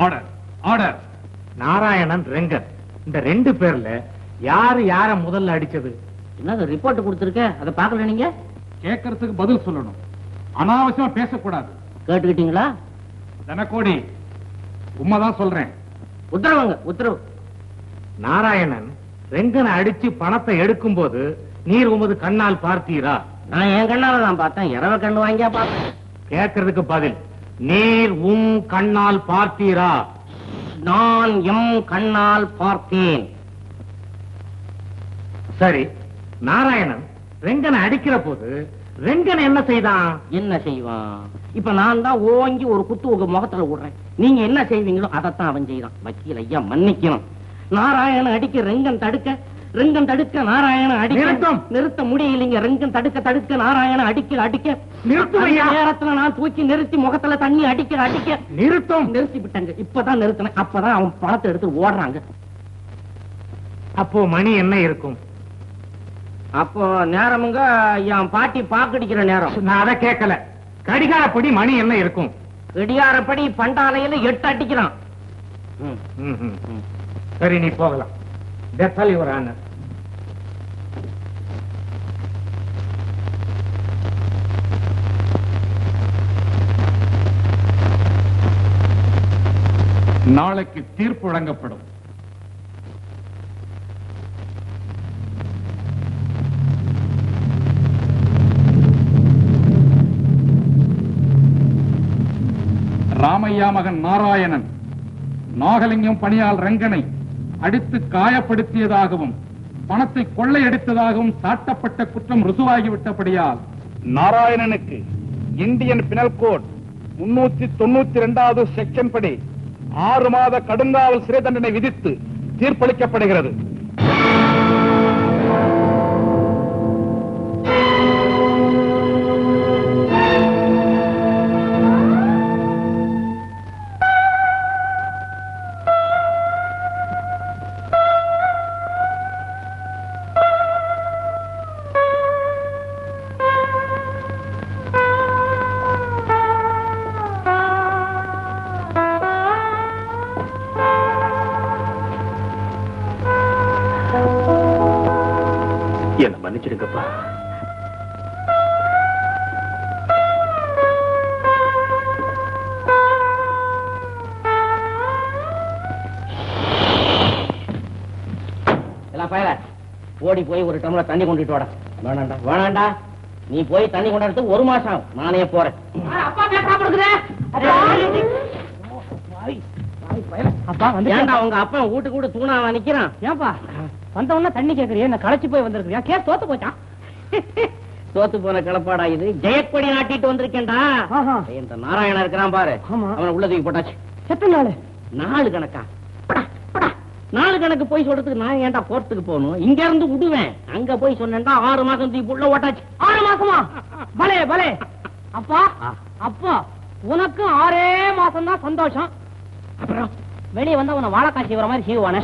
Order order. Narayanan, Rengan, இந்த 2 பேர்ல யாரு யார முதல்ல அடிச்சது? என்னது ரிப்போர்ட் கொடுத்திருக்க, அதை பார்க்கல நீங்க? கேட்கறதுக்கு பதில் சொல்லணும், அனாவசியமா பேசக்கூடாது. கேட்டுக்கிட்டீங்களா? தனக்கோடி, உண்மைதான் சொல்றேன். உத்தரவுங்க, உத்தரவு. நாராயணன் ரெங்கனை அடிச்சு பணத்தை எடுக்கும் போது நீர் உமது கண்ணால் பார்த்தீரா? நான் என் கண்ணால தான் பார்த்தேன். இரவ கண்ணு வாங்கியா பார்த்தேன். கேட்கறதுக்கு பதில், நீர் உம் கண்ணால் பார்த்தீரா? நான் எம் கண்ணால் பார்த்தேன். சரி, நாராயணன் ரெங்கனை அடிக்கிற போது ரெங்கன் என்ன செய்தான்? என்ன செய்வான்? இப்ப நான் தான் ஓங்கி ஒரு குத்து உங்க முகத்துல விடுறேன். நீங்க என்ன செய்வீங்களோ அதைத்தான் அவன் செய்யறான். வக்கீல் ஐயா மன்னிக்கணும். நாராயணன் அடிக்க ரெங்கன் தடுக்க, ரெங்கன் தடுக்க நாராயணன் அடிக்க. நிறுத்த முடியலைங்க. ரெங்கன் தடுக்க தடுக்க நாராயணன் அடிக்க அடிக்க நேரத்துல நான் தூக்கி நிறுத்தி முகத்துல தண்ணி அடிக்க அடிக்க நிறுத்தி விட்டாங்க. இப்பதான் நிறுத்தினேன். அப்பதான் அவன் பணத்தை எடுத்து ஓடுறாங்க. அப்போ மணி என்ன இருக்கும்? அப்போ நேரமுங்க என் பாட்டி பாக்கடிக்கிற நேரம். நான் அதை கேட்கல. கடிகாரப்படி மணி என்ன இருக்கும்? கடிகாரப்படி பண்டாலையில 8 அடிக்கிறான். சரி, நீ போகலாம். That's all, Your Honor. நாளைக்கு தீர்ப்பு வழங்கப்படும். ராமையா மகன் நாராயணன் நாகலிங்கம் பணியால் ரெங்கனை அடித்து காயப்படுத்தியதாகவும் பணத்தை கொள்ளையடித்ததாகவும் சாட்டப்பட்ட குற்றம் ருசுவாகிவிட்டபடியால் நாராயணனுக்கு இந்தியன் பினல் கோட் 392வது செக்ஷன் படி 6 மாத கடுங்காவல் சிறை தண்டனை விதித்து தீர்ப்பளிக்கப்படுகிறது. என்ன மன்னிச்சிடுங்கப்பா. ஓடி போய் ஒரு டம்ளர் தண்ணி கொண்டுட்டு வாடா. வேணாண்டா வேணாண்டா, நீ போய் தண்ணி கொண்டாடுறதுக்கு 1 மாசம் நானே போறேன். ஏன்டா உங்க அப்பா வீட்டு கூட தூணாவா நிக்கிறான்? ஏன்பா வந்தவன தண்ணி கேக்குறியா? என்ன களைச்சு போய் வந்திருக்கியா? கேஸ் தோத்து போச்சான். தோத்து போன கிளப்பாடா இது. ஜெயக்கொடி நாட்டிட்டு வந்திருக்கேன்டா. இந்த நாராயணன் இருக்கிறான் பாரு, அவனை உள்ள தூக்கி போட்டாச்சு. எத்தனை நாள் கணக்கா? 4 கணக்கு போய் சொல்றதுக்கு நான் ஏன்டா கோர்ட்டுக்கு போகணும்? இங்க இருந்து விடுவேன். அங்க போய் சொன்னேன்டா 6 மாசம் தூக்கி உள்ள ஓட்டாச்சு. 6 மாசமா? பலே பலே. அப்பா அப்பா, உனக்கு 6 மாசம் தான் சந்தோஷம். அப்புறம் வெளியே வந்தா உன்னை வாழைக்காட்சி வர மாதிரி செய்வானே.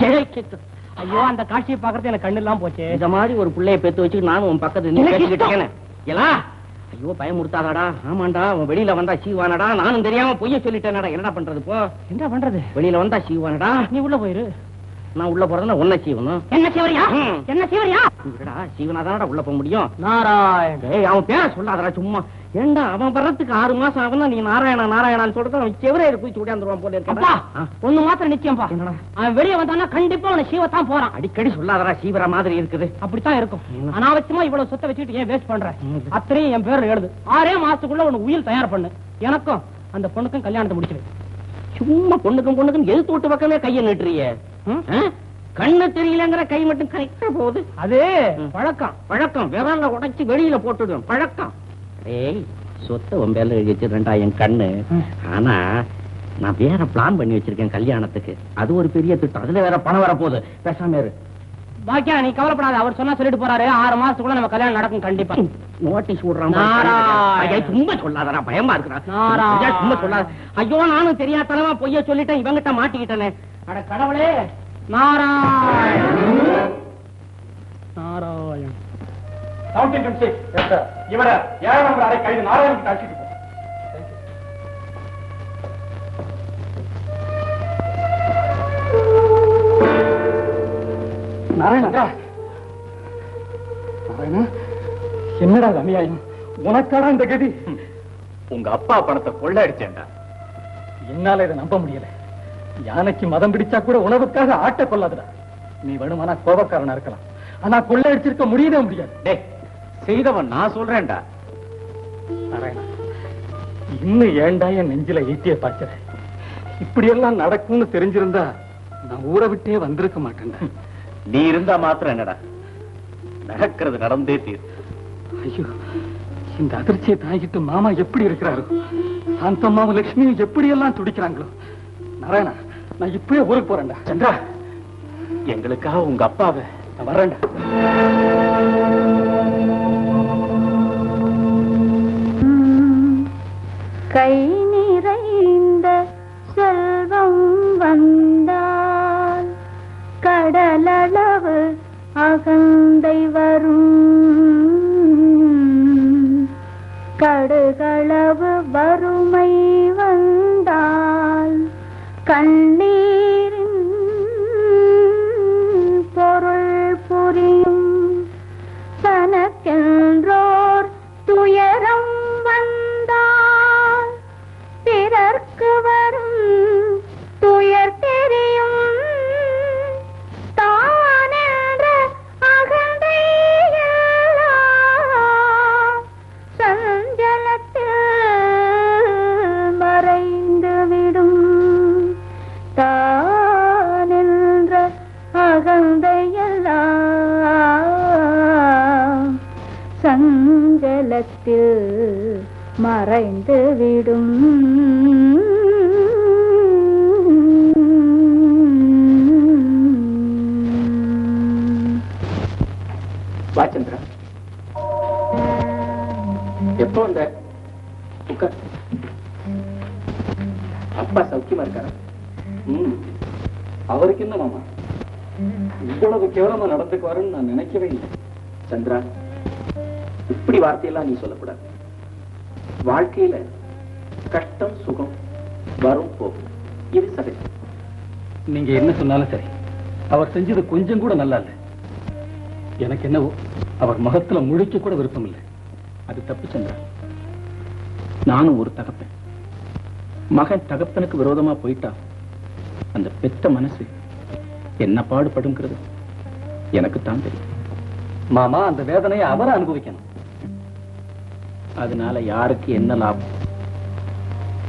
ஐயோ, அந்த காட்சியை பாக்குறது எனக்கு கண்ணு எல்லாம் போச்சு. இந்த மாதிரி ஒரு பிள்ளைய பெத்து வச்சு நானும் உன் பக்கத்துல பேசிக்கிட்டேன். ஐயோ, பயமுறுத்தாதாடா. ஆமாண்டா, அவன் வெளியில வந்தா சீவானடா. நானும் தெரியாம பொய்ய சொல்லிட்டேனடா. என்னடா பண்றது? போ. என்ன பண்றது? வெளியில வந்தா சீவானடா. நீ உள்ள போயிரு. நான் உள்ள போறதுன்னா உன்ன சீவனும். என்ன சீவரியா? என்ன சீவரியா? சீவனாதானடா உள்ள போக முடியும். நாராயண், அவன் பேரை சொல்லாதடா சும்மா. ஏண்டா அவன் வர்றதுக்கு 6 மாசம் ஆகுனா நீ நாராயணா நாராயணான்னு சொல்றது அவன் செவரே குச்சி விடாந்துருவான் போல இருக்கா? ஒண்ணு மாத்திரம் நிச்சயம்பா, அவன் வெளியே வந்தானா கண்டிப்பா அவனை சீவத்தான் போறான். அடிக்கடி சொல்லாதடா சீவரா மாதிரி இருக்குது. அப்படித்தான் இருக்கும். அனாவசியமா இவ்வளவு சொத்தை வச்சுட்டு ஏன் வேஸ்ட் பண்ற? அத்தனையும் என் பேர்ல எழுது. 6 மாசத்துக்குள்ள உனக்கு உயில் தயார் பண்ணு. எனக்கும் அந்த பொண்ணுக்கும் கல்யாணத்தை முடிச்சிரு. சும்மா பொண்ணுக்கும் எதிர்த்து விட்டு பக்கமே கையை நிட்டுறிய. கண்ணு தெரியலங்கிற கை மட்டும் கரெக்டா போகுது. அது பழக்கம். பழக்கம் விரல உடைச்சு வெளியில போட்டுடுவேன். பழக்கம். ஏய், சொத்தை உன் பேர்ல எழுதி வச்சிருக்கேன்டா என் கண்ணு. ஆனா நான் வேற பிளான் பண்ணி வச்சிருக்கேன் கல்யாணத்துக்கு. அது ஒரு பெரிய திட்டம். அதுல வேற பணம் வரப்போகுது. பேசாம இரு. பாக்கியா, நீ கவலைப்படாத. அவர் சொன்னா சொல்லிட்டு போறாரு, 6 மாசத்துக்குள்ள நம்ம கல்யாணம் நடக்கும் கண்டிப்பா. நோட்டீஸ் விடுறான். சும்மா சொல்லாதடா, பயமா இருக்கிறான். சும்மா சொல்லாத. ஐயோ, நானும் தெரியாதனமா பொய்ய சொல்லிட்டேன். இவங்கிட்ட மாட்டிக்கிட்டேனே. அட கடவுளே. நாராயண் நாராயண். இவர 7 நம்பர் அறை கைது நாராயணன் அழைச்சிட்டு போ. என்னடா அநியாயம்? உனக்காடா இந்த கதி? உங்க அப்பா பணத்தை கொள்ளடிச்சேன்டா. என்னால இதை நம்ப முடியல. யானைக்கு மதம் பிடிச்சா கூட உணவுக்காக ஆட்ட கொள்ளாதுடா. நீ வேணுமானா கோபக்காரனா இருக்கலாம், ஆனா கொள்ளையடிச்சிருக்க முடியவே முடியாது. டேய், செய்தவன் நான் சொல்றேன்டா. நாராயணா, இன்னும் ஏண்டா என் நெஞ்சில ஈட்டிய பாய்ச்சற? இப்படி எல்லாம் நடக்கும்னு தெரிஞ்சிருந்தா நான் ஊரை விட்டே வந்திருக்க மாட்டேன்டா. நீ இருந்தா மாத்திரம் என்னடா, நடக்கிறது நடந்தே தீர். ஐயோ, இந்த அதிர்ச்சியை தாங்கிட்டு மாமா எப்படி இருக்கிறாரு? சாந்தம்மாவும் லட்சுமியும் எப்படி எல்லாம் துடிக்கிறாங்களோ. நாராயணா, நான் இப்பவே ஊருக்கு போறேன்டா. சந்திரா, எங்களுக்காக உங்க அப்பாவை. நான் வர்றேன்டா. கை நிறைந்த செல்வம் வந்தால் கடலளவு அகந்தை வரும், கடுகளவு வறுமை வந்தால் கண்ணீரின் பொருள் புரியும். தனக்கென்றோர் துயரம் வந்தால் பிறர்க்கு வரும் துயர் தெரியும். தானென்ற அகந்தை எல்லாம் சஞ்சலத்தில் மறைந்துவிடும். தானென்ற அகந்தை எல்லாம் சஞ்சலத்தில் மறைந்துவிடும். வா சந்திரா, எப்போ வந்த? உட்கார். அப்பா சௌக்கியமா இருக்காரா? அவருக்கு என்ன மாமா இவ்வளவு கேவலமா நடந்துக்குவாருன்னு நான் நினைக்கவே இல்லை. சந்திரா, இப்படி வார்த்தையெல்லாம் நீ சொல்லக்கூடாது. வாழ்க்கையில கஷ்டம் சுகம் வரும் போகும், இது சகஜம். நீங்க என்ன சொன்னாலும் சரி, அவர் செஞ்சது கொஞ்சம் கூட நல்லா இல்லை. எனக்கு என்னவோ அவர் முகத்துல முழிக்க கூட விருப்பம் இல்லை. அது தப்பு சந்திரா. நானும் ஒரு தகப்பன். மகன் தகப்பனுக்கு விரோதமா போயிட்டா அந்த பெத்த மனசு என்ன பாடுபடுங்கிறது எனக்கு தான் தெரியும். மாமா, அந்த வேதனையை அவரை அனுபவிக்கணும். அதனால யாருக்கு என்ன லாபம்?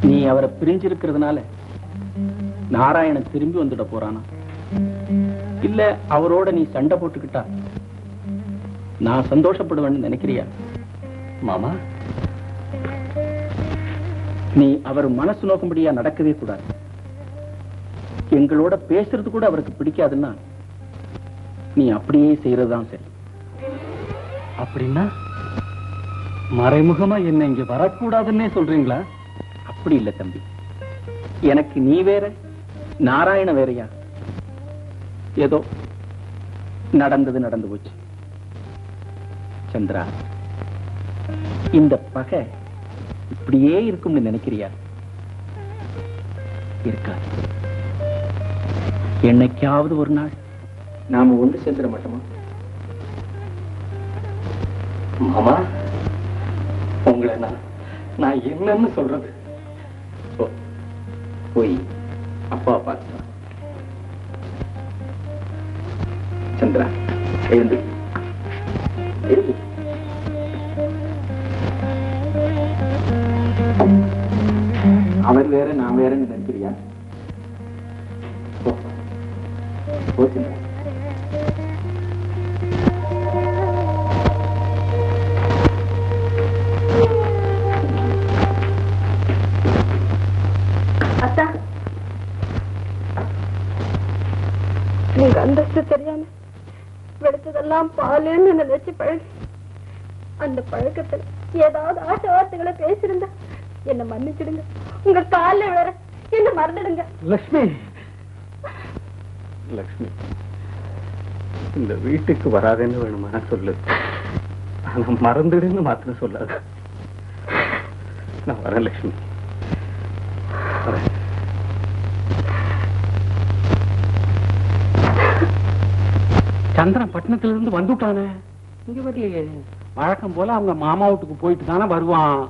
நீ அவரை பிரிஞ்சிருக்கிறதுனால நாராயணன் திரும்பி வந்துட போறானா, இல்ல அவரோட நீ சண்டை போட்டுக்கிட்டா நான் சந்தோஷப்படுவேன்னு நினைக்கிறியா? மாமா, நீ அவர் மனசு நோக்கும்படியா நடக்கவே கூடாது. எங்களோட பேசுறது கூட அவருக்கு பிடிக்காதுன்னா நீ அப்படியே செய்யறதுதான் சரி. அப்படின்னா மறைமுகமா என்ன இங்க வரக்கூடாதுன்னே சொல்றீங்களா? அப்படி இல்ல தம்பி, எனக்கு நீ வேற நாராயண வேறையா? ஏதோ நடந்தது நடந்து போச்சு. சந்திரா, இந்த பகை இப்படியே இருக்கும்னு நினைக்கிறியா? இருக்காது. என்னைக்காவது ஒரு நாள் நாம ஒன்று சேர்ந்துட மாட்டோமா? மாமா, உங்களை நான் என்னன்னு சொல்றது? போய் அப்பா பார்த்து. சந்திரா, எழுந்து எழுந்து. அவர் வேற நான் வேறன்னு நினைக்கிறியா? போ சந்திரா. அத்தா, நீங்க அந்தஸ்து தெரியாம வெடிச்சதெல்லாம் பாலுன்னு நினைச்சு பழகி அந்த பழக்கத்துல ஏதாவது ஆசை வார்த்தைகளை பேசிருந்தா என்ன மன்னிச்சிடுங்க. உங்க கால வேற என்ன மறந்துடுங்க. லட்சுமி, லட்சுமி, இந்த வீட்டுக்கு வராதுன்னு வேணுமா சொல்லு, ஆனா மறந்துடுன்னு மாத்திரம் சொல்லாது. நான் வரேன் லட்சுமி, வரேன். சந்திரன் பட்டணத்துல இருந்து வந்துட்டானே, இங்க வரலையே. வழக்கம் போல அவங்க மாமா வீட்டுக்கு போயிட்டு தானே வருவான்.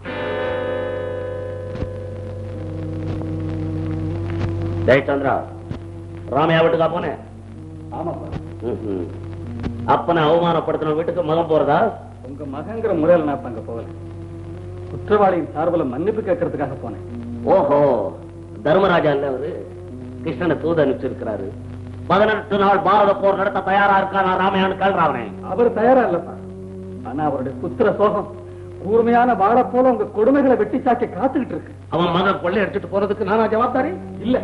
ஜெயச்சந்திரா, ராமையா வீட்டுக்கா போனேன்? ஆமாப்பா. அப்பனை அவமானப்படுத்தின வீட்டுக்கு மகன் போறதா? உங்க மகங்கிற முறையில் நான் அங்க போகல. குற்றவாளியின் சார்பில் மன்னிப்பு கேட்கறதுக்காக போனேன். ஓஹோ, தர்மராஜா இல்ல அவரு கிருஷ்ணனை தூது அனுப்பிச்சிருக்கிறாரு. 18 நாள் பாரத போர் நடத்த தயாரா இருக்கானா ராமையான்னு கேள்றாவனே. அவர் தயாரா இல்லப்பா. ஆனா அவருடைய புத்திர சோகம் கூர்மையான வாழ போல உங்க கொடுமைகளை வெட்டி சாக்கி காத்துக்கிட்டு இருக்கு. அவன் மகன் கொள்ளை அடிச்சுட்டு போறதுக்கு நானா ஜவாப்தாரி? இல்ல,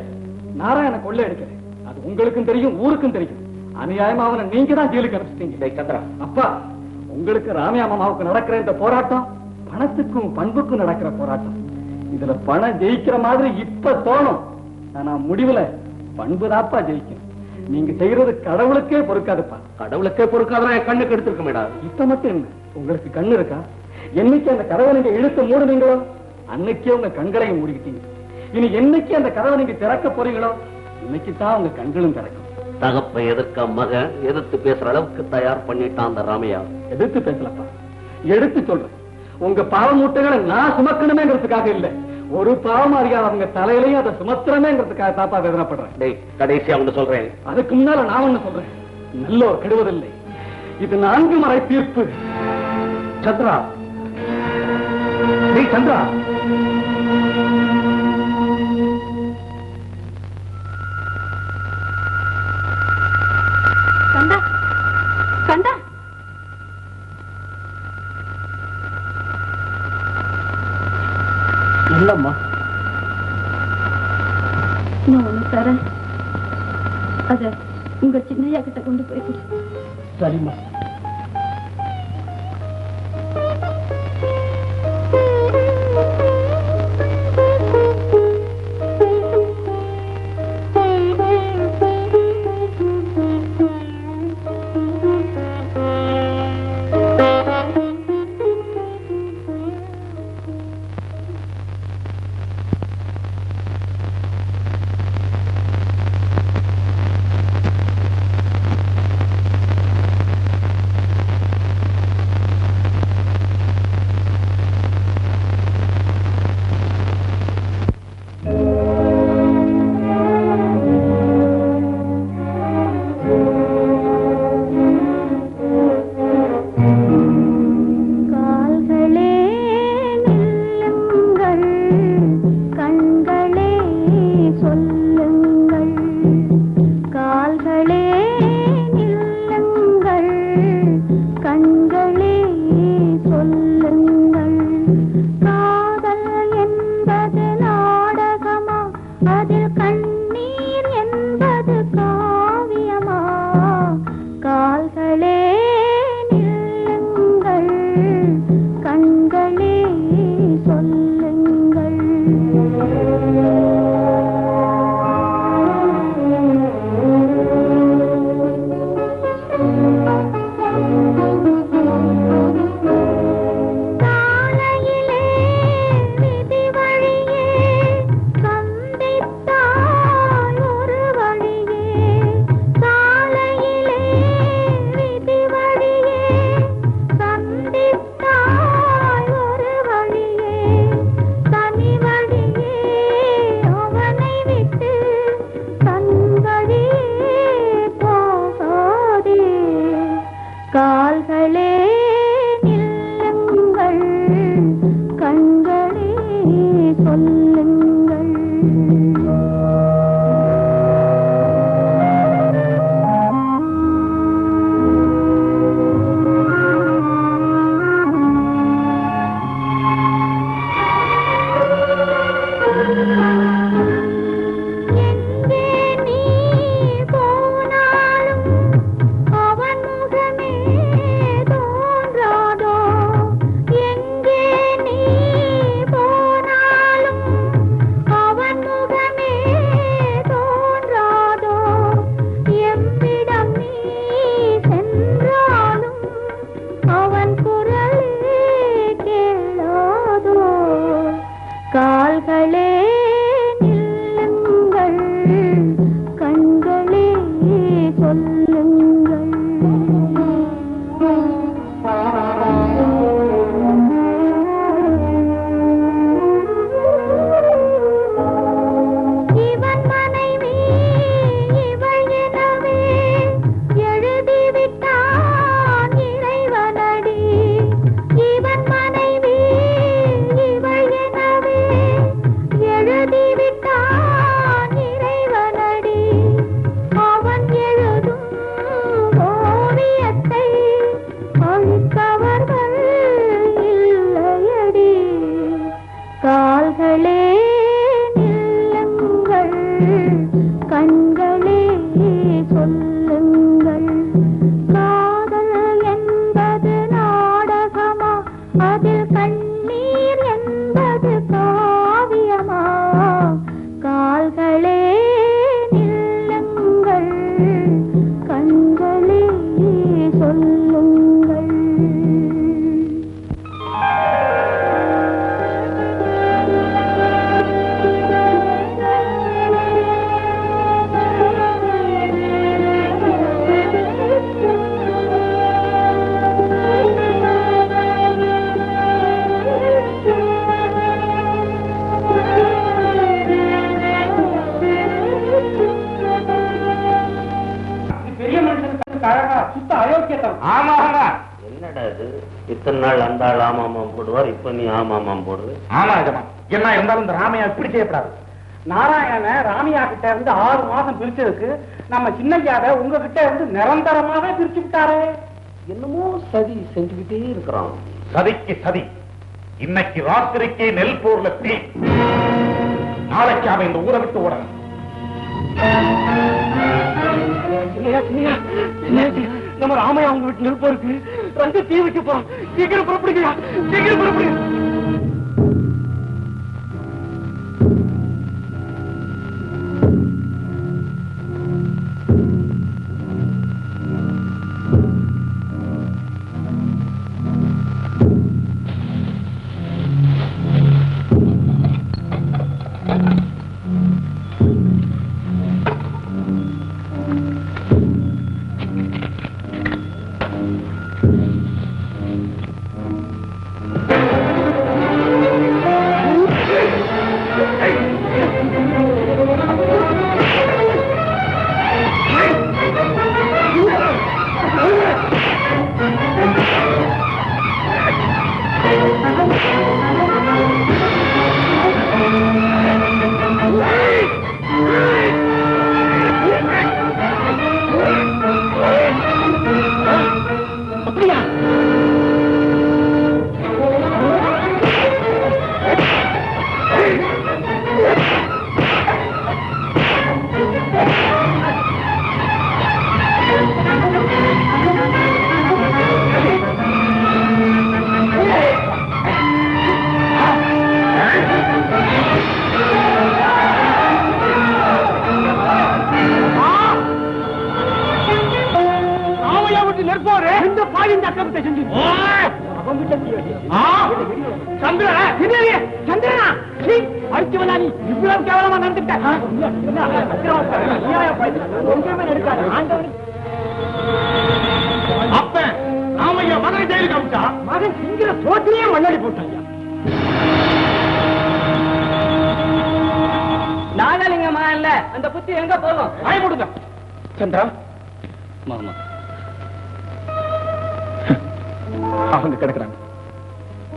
நாராயண கொள்ளை அடிக்கிறேன். அது உங்களுக்கும் தெரியும், ஊருக்கும் தெரியும். அநியாயமா அவனை நீங்க தான் ஜெயிலுக்கு அனுப்பிச்சிட்டீங்க. சந்திரா, அப்பா, உங்களுக்கு ராமையா மாமாவுக்கு நடக்கிற இந்த போராட்டம் பணத்துக்கும் பண்புக்கும் நடக்கிற போராட்டம். இதுல பணம் ஜெயிக்கிற மாதிரி இப்ப தோணும். ஆனா முடிவுல பண்புதாப்பா ஜெயிக்கும். நீங்க செய்யறது கடவுளுக்கே பொறுக்காதுப்பா. கடவுளுக்கே பொறுக்காதான் என் கண்ணுக்கு எடுத்திருக்க மேடம். இப்ப மட்டும் என்ன, உங்களுக்கு கண்ணு இருக்கா? என்னைக்கு அந்த கதவை நீங்க இழுத்து மூடுனீங்களோ அன்னைக்கே உங்க கண்களையும் மூடிக்கிட்டீங்க. இனி என்னைக்கு அந்த கதவை நீங்க திறக்க போறீங்களோ இன்னைக்கு தான் உங்க கண்களும் திறக்கும். தகப்பை எதிர்க்க மகன் எதிர்த்து பேசுற அளவுக்கு தயார் பண்ணிட்டான் அந்த ராமையா. எதிர்த்து பேசலப்பா, எடுத்து சொல்றேன். உங்க பாவ மூட்டைகளை நான் சுமக்கணுமேங்கிறதுக்காக இல்ல, ஒரு பாவம் அறியாத அவங்க தலையிலையும் அதை சுமத்திரமேங்கிறதுக்காக தாப்பா வேதனைப்படுறேன். கடைசி அவங்க சொல்றேன். அதுக்கு முன்னால நான் ஒண்ணு சொல்றேன், நல்லோர் கெடுவதில்லை. இது 4 முறை தீர்ப்பு. சந்திரா, சந்திரா, கண்டா கண்டா, இல்லம்மா, நான் ஒண்ணு தரேன். அத உங்க சின்னையா கிட்ட கொண்டு போய் கொடு. சரிம்மா. கண்களே சொல்லுங்கள், காதல் என்பது நாடகமா, அதில் கண்ணீர் என்பது காவியமா? கால்களே நில்லுங்கள், கண்களே சொல்லுங்கள். பெரிய மனுஷனுக்கு அழகா சுத்த அயோக்கியத்தனம். ஆமாடா. என்னடா இது, இத்தனை நாள் அந்த ஆள் ஆமாமாம் போடுவார், இப்ப நீ ஆமாமாம் போடுற. ஆமா எஜமா, என்ன இருந்தாலும் இந்த ராமையா இப்படி செய்யப்படாது. நாராயண ராமியா கிட்ட இருந்து 6 மாசம் பிரிச்சதுக்கு நம்ம சின்னையாவை உங்ககிட்ட இருந்து நிரந்தரமாக பிரிச்சு விட்டாரே. என்னமோ சதி செஞ்சுக்கிட்டே இருக்கிறான். சதிக்கு சதி. இன்னைக்கு ராத்திரிக்கு நெல்பூர்ல தீ, நாளைக்கு அவன் இந்த ஊரை விட்டு ஓடணும். நம்ம ராமையா உங்க வீட்டு நெருப்பு இருக்கு, 2 தீ வைக்க போறோம். சீக்கிரம் புறப்படுங்க, சீக்கிரம் புறப்படுங்க. இவ்வளவு கேவலமா நடந்துட்டேன். அப்ப ராமையா மகனை ஜெயிலுக்கு அமிச்சா, மகன் சிங்கிற சோற்றிலேயே மண்ணடி போட்டாங்க. நாகலிங்கமா இல்ல, அந்த புத்தி எங்க போகும்? பயமுடுங்க சந்திரா. மாமா அவங்க கிடக்குறாங்க,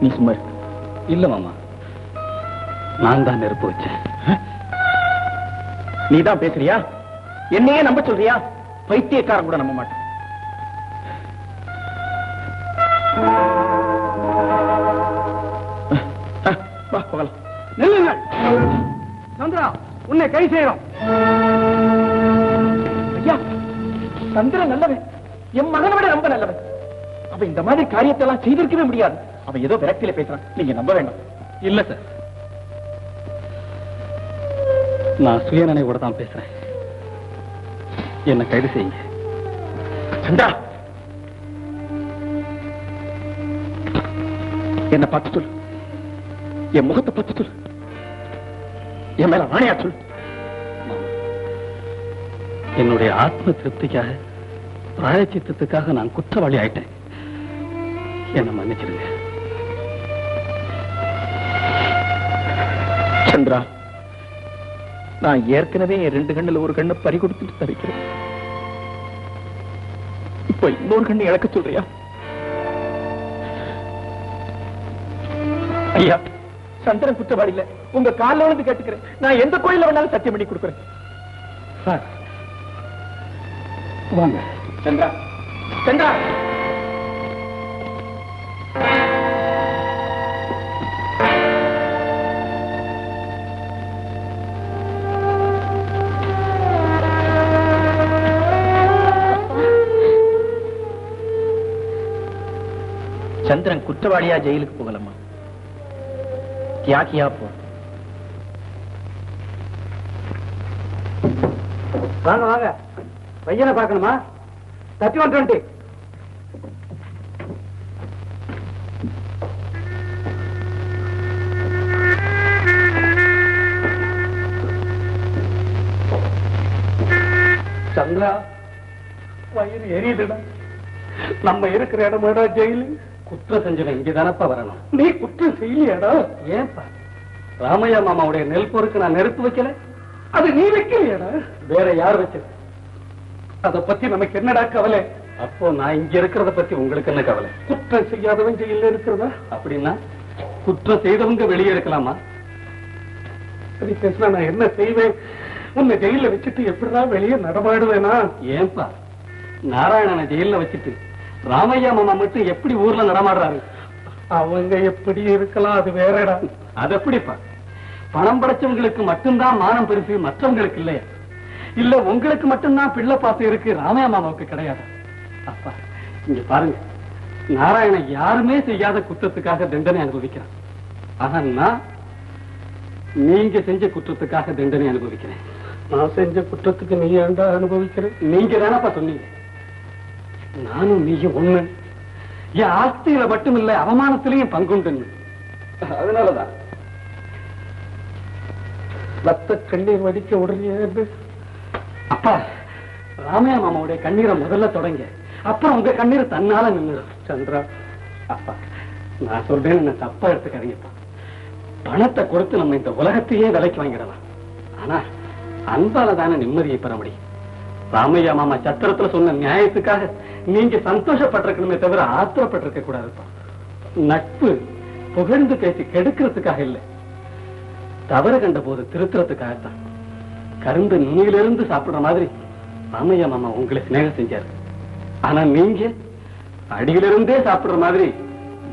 நீ சும்மா இரு. இல்ல மாமா, நான் தான் நெருப்பு வச்சேன். நீதான் பேசுறியா? என்னையே நம்ப சொல்றியா? பைத்தியக்காரன் கூட நம்ப மாட்டேன். வா போகலாம். நில்லுங்கள் சந்திரா, உன்னை கை செய்யறோம். ஐயா, சந்திரன் நல்லவன், என் மகனை விட ரொம்ப நல்லவன். அவன் இந்த மாதிரி காரியத்தை எல்லாம் செய்திருக்கவே முடியாது. அவன் ஏதோ விரக்தியில பேசுறான், நீங்க நம்ப வேண்டாம். இல்ல சார், நான் சுயநினைவோட தான் பேசுறேன். என்ன கைது செய்யுங்க. சந்திரா, என்ன பார்த்து சொல்லு, என் முகத்தை பார்த்து சொல்லு, என் மேல ஆணையா சொல்லு. என்னுடைய ஆத்ம திருப்திக்காக, பிராயச்சித்தத்துக்காக நான் குற்றவாளி ஆயிட்டேன். என்ன மன்னிச்சிருங்க. சந்திரா, நான் ஏற்கனவே என் 2 கண்ணுல ஒரு கண்ணை பறி கொடுத்துட்டு தவிக்கிறேன். இப்ப இன்னொரு கண்ணை இழக்க சொல்றியா? ஐயா, சந்திரன் குற்றவாளி இல்ல, உங்க காலில் விழுந்து கேட்டுக்கிறேன். நான் எந்த கோயில்ல வேணாலும் சத்தியம் பண்ணி கொடுக்குறேன். சார் வாங்க. சந்திரா, சந்திரா, சந்திரன் குற்றவாளியா ஜெயிலுக்கு போகலம்மா, தியாகியா போ. வாங்க வாங்க, பையனை பார்க்கணுமா? 3120. சந்திரா, வயிறு எரியுதுடா. நம்ம இருக்கிற இடமாடா ஜெயிலு. குற்றம் செஞ்சவன் இங்கதானப்பா வரணும். நீ குற்றம் செய்யலையாடா? ஏன்பா? ராமையா மாமாவுடைய நெல் பொருக்கு நான் நெருப்பு வைக்கல. அது நீ வைக்கலையாடா? வேற யார் வச்சது? அத பத்தி நமக்கு என்னடா கவலை? அப்போ நான் இங்க இருக்கிறத பத்தி உங்களுக்கு என்ன கவலை? குற்றம் செய்யாதவன் ஜெயில இருக்கிறதா? அப்படின்னா குற்றம் செய்தவங்க வெளியே இருக்கலாமா? சரி பேசினா நான் என்ன செய்வேன்? உன்னை ஜெயில வச்சுட்டு எப்படிதான் வெளியே நடமாடுவேனா? ஏன்பா, நாராயணனை ஜெயில வச்சுட்டு ராமையா மாமா மட்டும் எப்படி ஊர்ல நடமாடுறாரு? அவங்க எப்படி இருக்கலாம், அது வேறடா. அது எப்படிப்பா? பணம் படைச்சவங்களுக்கு மட்டும்தான் மானம் பெருசு, மற்றவங்களுக்கு இல்லையா? இல்ல உங்களுக்கு மட்டும்தான் பிள்ளை பாசம் இருக்கு, ராமையா மாமாவுக்கு கிடையாது? அப்பா இங்க பாருங்க, நாராயணன் யாருமே செய்யாத குற்றத்துக்காக தண்டனை அனுபவிக்கிறான். ஆனா நான் நீங்க செஞ்ச குற்றத்துக்காக தண்டனை அனுபவிக்கிறேன். நான் செஞ்ச குற்றத்துக்கு நீ ஏன்டா அனுபவிக்கிறேன்? நீங்க தானப்பா சொன்னீங்க நானும் நீயும் ஒண்ணு, என் ஆஸ்தியில மட்டும் இல்ல அவமானத்திலையும் பங்குண்டு. அதனாலதான் ரத்த கண்ணீர் வடிக்க உடனே. அப்பா, ராமையா மாமாவுடைய கண்ணீரை முதல்ல தொடங்க, அப்புறம் உங்க கண்ணீரை தன்னால நின்னுடும். சந்திரா, அப்பா நான் சொல்றேன்னு என்ன தப்பா எடுத்துக்காதீங்கப்பா. பணத்தை கொடுத்து நம்ம இந்த உலகத்தையே விலைக்கு வாங்கிடலாம். ஆனா அன்பால தானே நிம்மதியை பெற முடியும். ராமையா மாமா சத்திரத்துல சொன்ன நியாயத்துக்காக நீங்க சந்தோஷப்பட்டிருக்கணுமே தவிர ஆத்திரப்பட்டிருக்க கூடாதுப்பா. நட்பு புகழ்ந்து பேசி கெடுக்கிறதுக்காக இல்லை, தவறு கண்ட போது திருத்துறதுக்காகத்தான். கருந்து நுனியிலிருந்து சாப்பிடுற மாதிரி ராமையா மாமா உங்களை சிநேகம் செஞ்சாரு. ஆனா நீங்க அடியிலிருந்தே சாப்பிடுற மாதிரி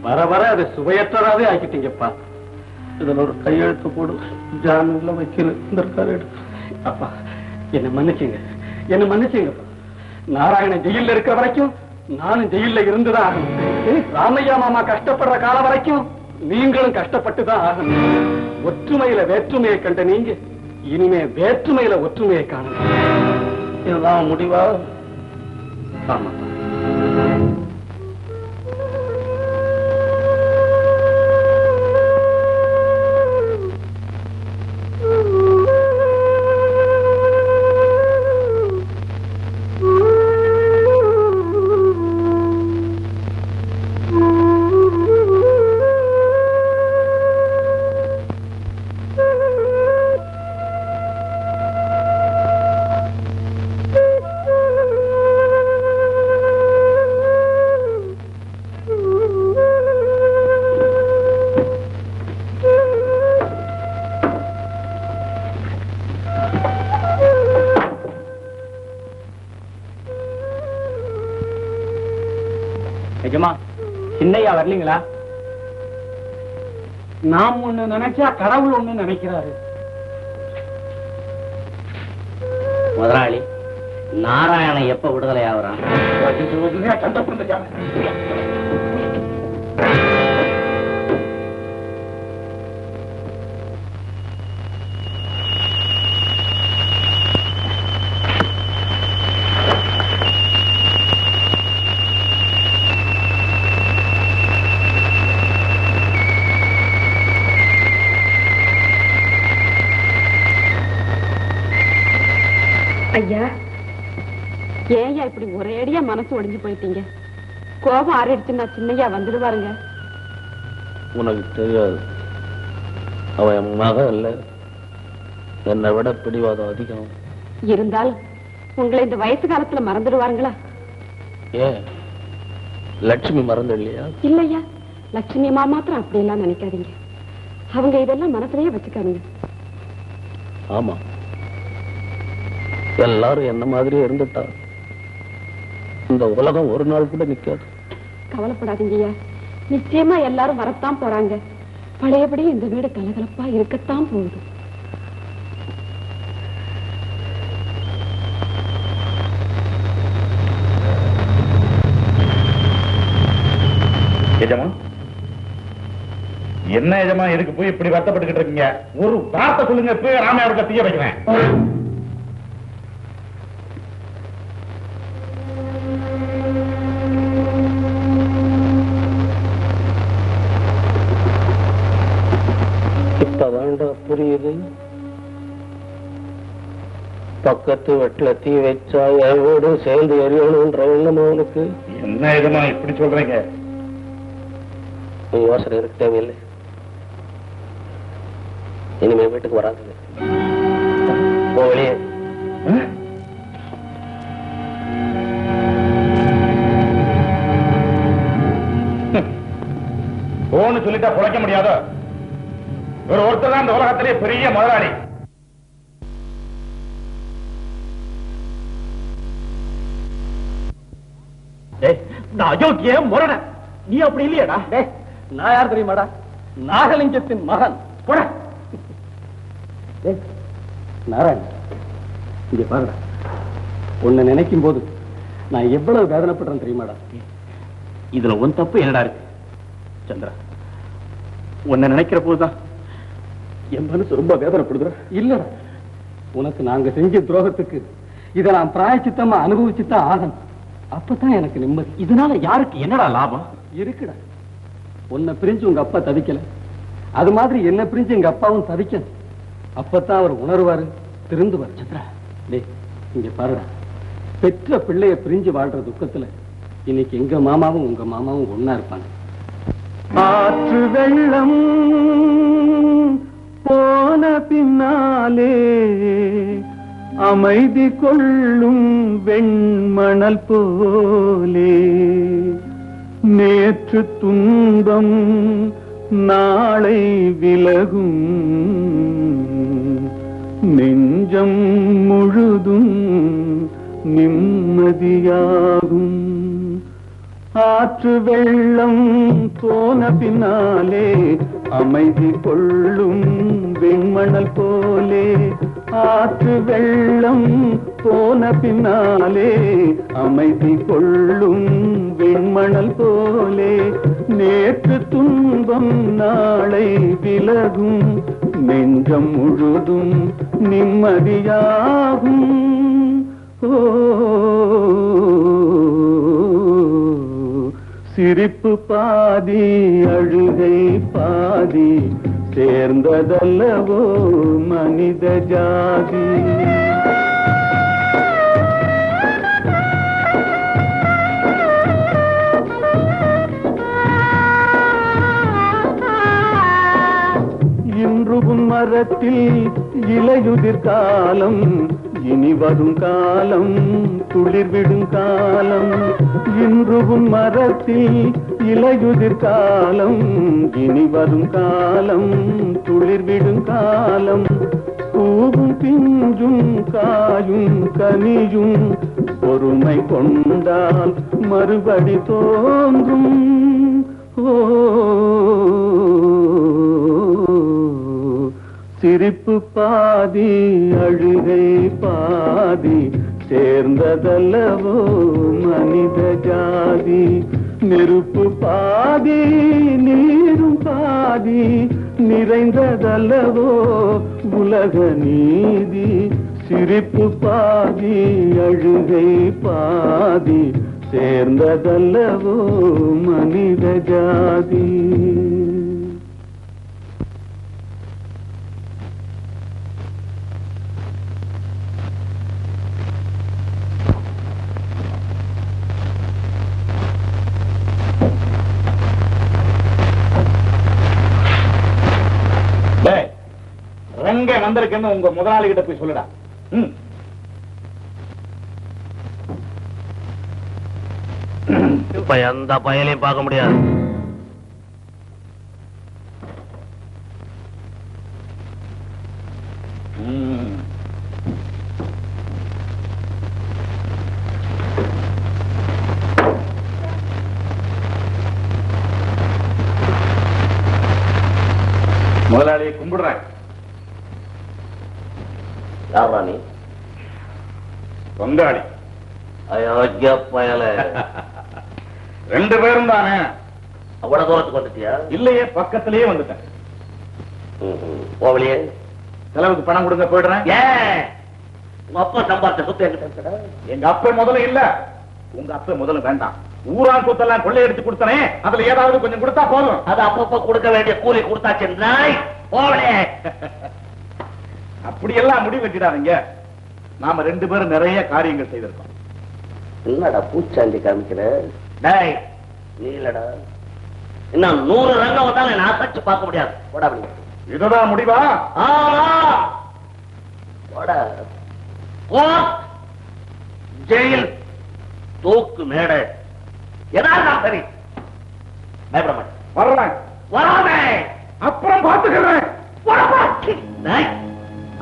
வர வர அதை சுவையற்றதாவே ஆக்கிட்டீங்கப்பா. இதுல ஒரு கையெழுத்து போடு, ஜாமீன்ல வைக்கல. அப்பா என்ன மன்னிச்சுங்க, என்ன மன்னிச்சுங்கப்பா. நாராயண ஜெயில இருக்கிற வரைக்கும் நானும் ஜெயில இருந்துதான் ஆகணும். ராமையா மாமா கஷ்டப்படுற காலம் வரைக்கும் நீங்களும் கஷ்டப்பட்டுதான் ஆகணும். ஒற்றுமையில வேற்றுமையை கண்ட நீங்க இனிமே வேற்றுமையில ஒற்றுமையை காணணும். இதுதான் முடிவா? ஆமாப்பா. சின்னையா வரலீங்களா? நாம் ஒண்ணு நினைச்சா கடவுள் ஒண்ணு நினைக்கிறாரு. முதலாளி, நாராயணன் எப்ப விடுதலை ஆகுறான்? ஐயா, ஏயா இப்படி ஒரேடியா மனசு ஒடிஞ்சு போயிட்டீங்க? கோபம் ஆறிடுச்சுன்னா சின்னையா வந்துடுவாருங்க. உனக்கு தெரியாது, அவன் என் மகன் இல்ல, என்னை விட பிடிவாதம் அதிகம். இருந்தாலும் உங்களை இந்த வயசு காலத்துல மறந்துடுவாருங்களா? ஏன் லட்சுமி மறந்து இல்லையா? இல்லையா, லட்சுமி மாத்திரம் அப்படி எல்லாம் நினைக்காதீங்க. அவங்க இதெல்லாம் மனசுலயே வச்சுக்காதீங்க. ஆமா, எல்லாரும் என்ன மாதிரியே இருந்துட்டா இந்த உலகம் ஒரு நாள் கூட நிக்காது. கவலைப்படாதீங்கய்யா, நிச்சயமா எல்லாரும் வரத்தான் போறாங்க. பழையபடி இந்த வீடு கலகலப்பா இருக்கத்தான் போகுது. எஜமா என்ன எஜமா இதுக்கு போய் இப்படி வருத்தப்பட்டுக்கிட்டு இருக்கீங்க? ஒரு வார்த்தை சொல்லுங்க, போய் ராமையாவுக்கு தீய வைக்கிறேன். இப்பதான்டா புரியுது. பக்கத்து வீட்டுல தீ வச்சா என் வீடு சேர்ந்து எரியணும்ன்ற எண்ணம் அவனுக்கு. என்ன எஜமா இப்படி சொல்றீங்க? யோசனை எனக்கு தேவையில்லை. இனிமே வீட்டுக்கு வராது. வெளியே போன்னு சொல்லிட்டா பொழைக்க முடியாதோ? ஒருத்தர் தான் இந்த உலகத்திலே பெரிய முதலாளி. அயோக்கிய முரண, நீ அப்படி இல்லையடா. நான் யார் தெரியுமாடா? நாகலிங்கத்தின் மகன். நாராயண், இங்க பாருடா, உன்னை நினைக்கும் போது நான் எவ்வளவு வேதனைப்படுறேன் தெரியுமாடா? இதுல உன் தப்பு என்னடா இருக்கு? சந்திரா, உன்னை நினைக்கிற போதுதான் என் மனசு ரொம்ப வேதனைப்படுதுடா. இல்லடா, உனக்கு நாங்க செஞ்ச துரோகத்துக்கு இதை நான் பிராயச்சித்தமா அனுபவிச்சுதான் ஆகணும். அப்பதான் எனக்கு நிம்மதி. இதனால யாருக்கு என்னடா லாபம் இருக்குடா? உன்னை பிரிஞ்சு உங்க அப்பா தவிக்கல, அது மாதிரி என்ன பிரிஞ்சு எங்க அப்பாவும் தவிக்கணும். அப்பதான் அவர் உணர்வாரு, திருந்துவார். சந்திரா, டேய் இங்க பாருடா, பெற்ற பிள்ளைய பிரிஞ்சு வாழ்ற துக்கத்துல இன்னைக்கு எங்க மாமாவும் உங்க மாமாவும் ஒன்னா இருப்பாங்க. ஆற்று வெள்ளம் போன பின்னாலே அமைதி கொள்ளும் வெண்மணல் போலே நேற்று துன்பம் நாளை விலகும் நெஞ்சம் முழுதும் நிம்மதியாகும். ஆற்று வெள்ளம் போன பின்னாலே அமைதி கொள்ளும் வெண்மணல் போலே, ஆற்று வெள்ளம் போன பின்னாலே அமைதி கொள்ளும் வெண்மணல் போலே நேற்று துன்பம் நாளை விலகும் நெஞ்சம் முழுதும் நிம்மதியாகும். சிரிப்பு பாதி அழுகை பாதி சேர்ந்ததல்லவோ மனித ஜாதி. இன்று உன் மரத்தில் இலையுதிர் காலம், இனி வரும் காலம் துளிர்விடும் காலம். இன்று உன் மரத்தில் இலையுதிர் காலம், இனி வரும் காலம் துளிர்விடும் காலம். பூவும் பிஞ்சும் காயும் கனியும் பொறுமை கொண்டால் மறுபடி தோன்றும். சிரிப்பு பாதி அழுகை பாதி சேர்ந்ததல்லவோ மனித ஜாதி. நெருப்பு பாதி நீரும் பாதி நிறைந்ததல்லவோ உலக நீதி. சிரிப்பு பாதி அழுகை பாதி சேர்ந்ததல்லவோ மனித ஜாதி. ரங்க வந்திருக்கேன்னு உங்க முதலாளி கிட்ட போய் சொல்லுடா. இப்ப எந்த பயலையும் பார்க்க முடியாது. முதலாளியை கும்பிடுறேன். யார் ராணி? பங்காளி. அயோக்கிய பயல. ரெண்டு பேரும் தானே. அவ்வளவு தூரத்துக்கு வந்துட்டியா? இல்லையே, பக்கத்திலேயே வந்துட்டேன். போவலையே. செலவுக்கு பணம் கொடுங்க, போயிடுறேன். ஏன் உங்க அப்பா சம்பாதிச்ச சொத்து என்கிட்ட? எங்க அப்ப முதல்ல இல்ல, உங்க அப்ப முதல்ல வேண்டாம். ஊரான் சொத்தெல்லாம் கொள்ளையடிச்சு கொடுத்தனே, அதுல ஏதாவது கொஞ்சம் கொடுத்தா போதும். அது அப்பப்ப கொடுக்க வேண்டிய கூலி கொடுத்தாச்சு. போவலையே. அப்படியெல்லாம் முடிவு வச்சிடாதீங்க. நாம 2 பேரும் நிறைய காரியங்கள் செய்திருக்கோம். என்னடா பூச்சாண்டி காமிக்கிற? டேய் நீ இல்லடா, இன்னும் 100 ரங்கம் வந்தாலும் நான் சச்சு பார்க்க முடியாது. போடா அப்படி. இதுதான் முடிவா? போடா. ஜெயில், தூக்கு மேடை, ஏதாவது சரி. பயப்பட மாட்டேன். வர்றேன். வராதே. அப்புறம் பார்த்துக்கிறேன்.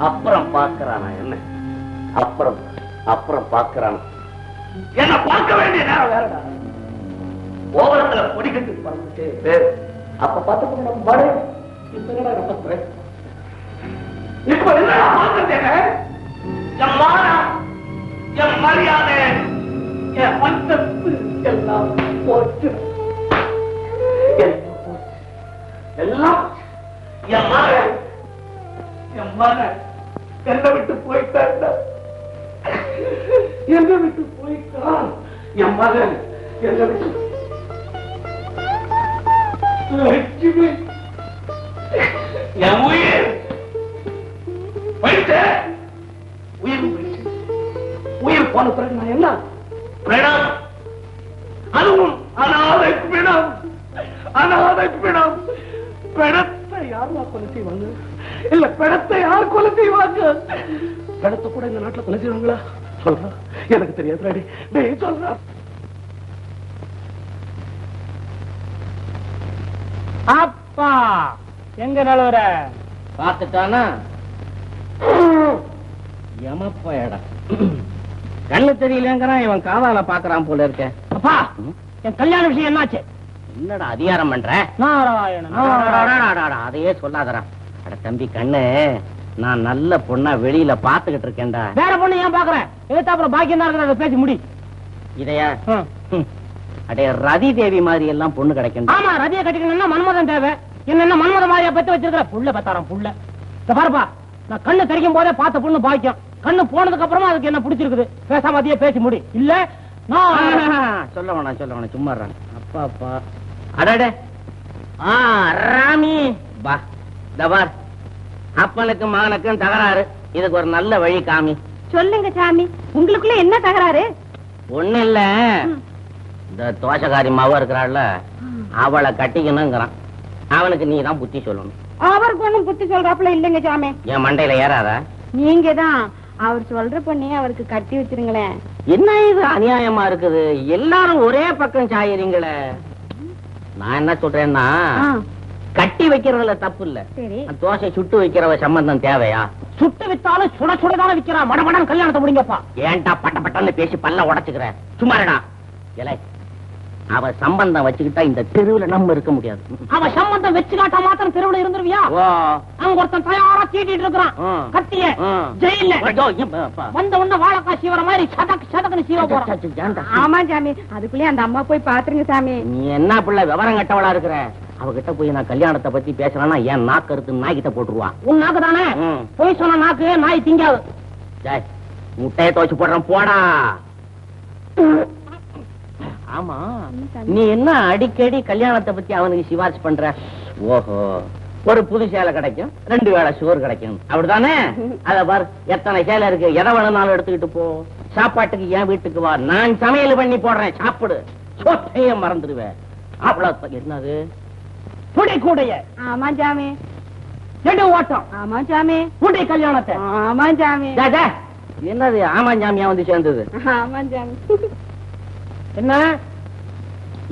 அப்புறம் பார்க்கறானா என்ன? அப்புறம் பார்க்கறானா என்ன? பார்க்க வேண்டிய நேரம் வேறடா. ஓவரத்துல பொடிக்கட்டு பறந்துட்டு அப்ப பார்த்து இப்ப என்னடா பார்க்கறதே? என் மானம், என் மரியாதை, என் அந்தஸ்து எல்லாம் போச்சு. எல்லாம் என் மகன் என்னை விட்டு போயிட்டான். என்னை விட்டு போயிட்டான். என் மகன் என்னை விட்டு லட்சுமி, என் உயிர் போயிட்டு, உயிர் போன பிறகு நான் என்ன பிரணம், அதுவும் அனாதை பிணம். பிணத்தை யாருமா கொலை செய்வாங்க? இல்ல, பிணத்தை யார் கொலை செய்வாங்க? பிணத்தை கூட இந்த நாட்டுல கொலை செய்வாங்களா? சொல்றா, எனக்கு தெரியாது. சொல்றா. அப்பா எங்க நழுவுற? பார்த்துட்டானா எமப்பயடா. கண்ணு தெரியலங்கிறான், இவன் காவால பாக்குறான் போல இருக்க. அப்பா, என் கல்யாண விஷயம் என்னாச்சு? என்னடா அதிகாரம் பண்ற? அதையே சொல்லாதடா. அட தம்பி கண்ணு, நான் நல்ல பொண்ணா வெளியில பாத்துக்கிட்டு இருக்கேன்டா. வேற பொண்ணு ஏன் பாக்குறேன்? அப்புறம் பாக்கியம் தான் இருக்கிற பேசி முடி. இதையா? அடே ரதி தேவி மாதிரி எல்லாம் பொண்ணு கிடைக்கும். ஆமா, ரதியை கட்டிக்கணும்னா மன்மதன் தேவை. என்ன மன்மத மாதிரியா பெத்து வச்சிருக்கிற? புள்ள பத்தாரம் புள்ள. பாருப்பா, நான் கண்ணு தெரிக்கும் போதே பார்த்த பொண்ணு பாக்கியம். கண்ணு போனதுக்கு அப்புறமா அதுக்கு என்ன பிடிச்சிருக்குது. பேசாம அதையே பேசி முடி. இல்ல சொல்ல வேணாம் சும்மா. அப்பா அடடே, ராமி பா, தபார், அப்பனுக்கு மகனுக்கும் தகராறு. இதுக்கு ஒரு நல்ல வழி காமி. சொல்லுங்க சாமி, உங்களுக்குள்ள என்ன தகராறு? ஒண்ணு இல்ல, இந்த தோசைக்காரி மாவா இருக்கிறாள்ல, அவளை கட்டிக்கணுங்கிறான். அவனுக்கு நீ தான் புத்தி சொல்லணும். அவருக்கு ஒண்ணும் புத்தி சொல்றாப்புல இல்லைங்க சாமி. என் மண்டையில ஏறாத. நீங்க தான் அவர் சொல்ற பொண்ணே அவருக்கு கட்டி வச்சிருங்களேன். என்ன இது அநியாயமா இருக்குது? எல்லாரும் ஒரே பக்கம் சாயறீங்களே. நான் என்ன சொல்றேன்னா, கட்டி வைக்கிறதுல தப்பு இல்ல. தோசை சுட்டு வைக்கிறவ சம்பந்தம் தேவையா? சுட்டு வித்தாலும் சுட சுடதான விக்கிறான். மடமடன் கல்யாணத்தை முடிங்கப்பா. ஏன்டா பட்ட பட்டன்னு பேசி பல்ல உடைச்சுக்கிற? சும்மாடா. இலை, அவ சம்பந்தம் வச்சுக்கிட்டா இந்த தெருவுல நம்ம இருக்க முடியாது. அவ சம்பந்தம் வச்சுக்காட்டா மாத்திரம் தெருவுல இருந்துருவியா? அங்க ஒருத்தன் தயாரா தீட்டிட்டு இருக்கிறான். கத்திய ஜெயில வந்த உடனே வாழைக்காய் சீவர மாதிரி சதக்குன்னு சீவ போறான். ஆமா சாமி, அதுக்குள்ளே அந்த அம்மா போய் பாத்துருங்க சாமி. நீ என்ன பிள்ளை விவரம் கட்டவளா இருக்கிற? அவகிட்ட போய் நான் கல்யாணத்தை பத்தி பேசுறேன்னா என் நாக்கு இருக்கு நாய்கிட்ட போட்டுருவா. உன் நாக்கு தானே போய் சொன்ன நாக்கு, நாய் திங்காது. முட்டையை துவச்சு போடுறேன் போடா. ஆமா, நீ என்ன அடிக்கடி கல்யாணத்தை பத்தி அவனுக்கு சிபாரிசு பண்ற? ஓஹோ, ஒரு புது சேலை கிடைக்கும், 2 வேளை சோறு கிடைக்கும், அப்படித்தானே? அத பாரு, எத்தனை சேலை இருக்கு, எதை வேணும்னாலும் எடுத்துக்கிட்டு போ. சாப்பாட்டுக்கு என் வீட்டுக்கு வா, நான் சமையல் பண்ணி போடுறேன், சாப்பிடு. சொத்தைய மறந்துடுவேன். அவ்வளவு. என்னது புடி கூடைய? ஆமா சாமி. எடு ஓட்டம்? ஆமா சாமி. புடி கல்யாணத்தை? ஆமா சாமி. என்னது ஆமாஞ்சாமியா வந்து சேர்ந்தது? ஆமா சாமி. என்ன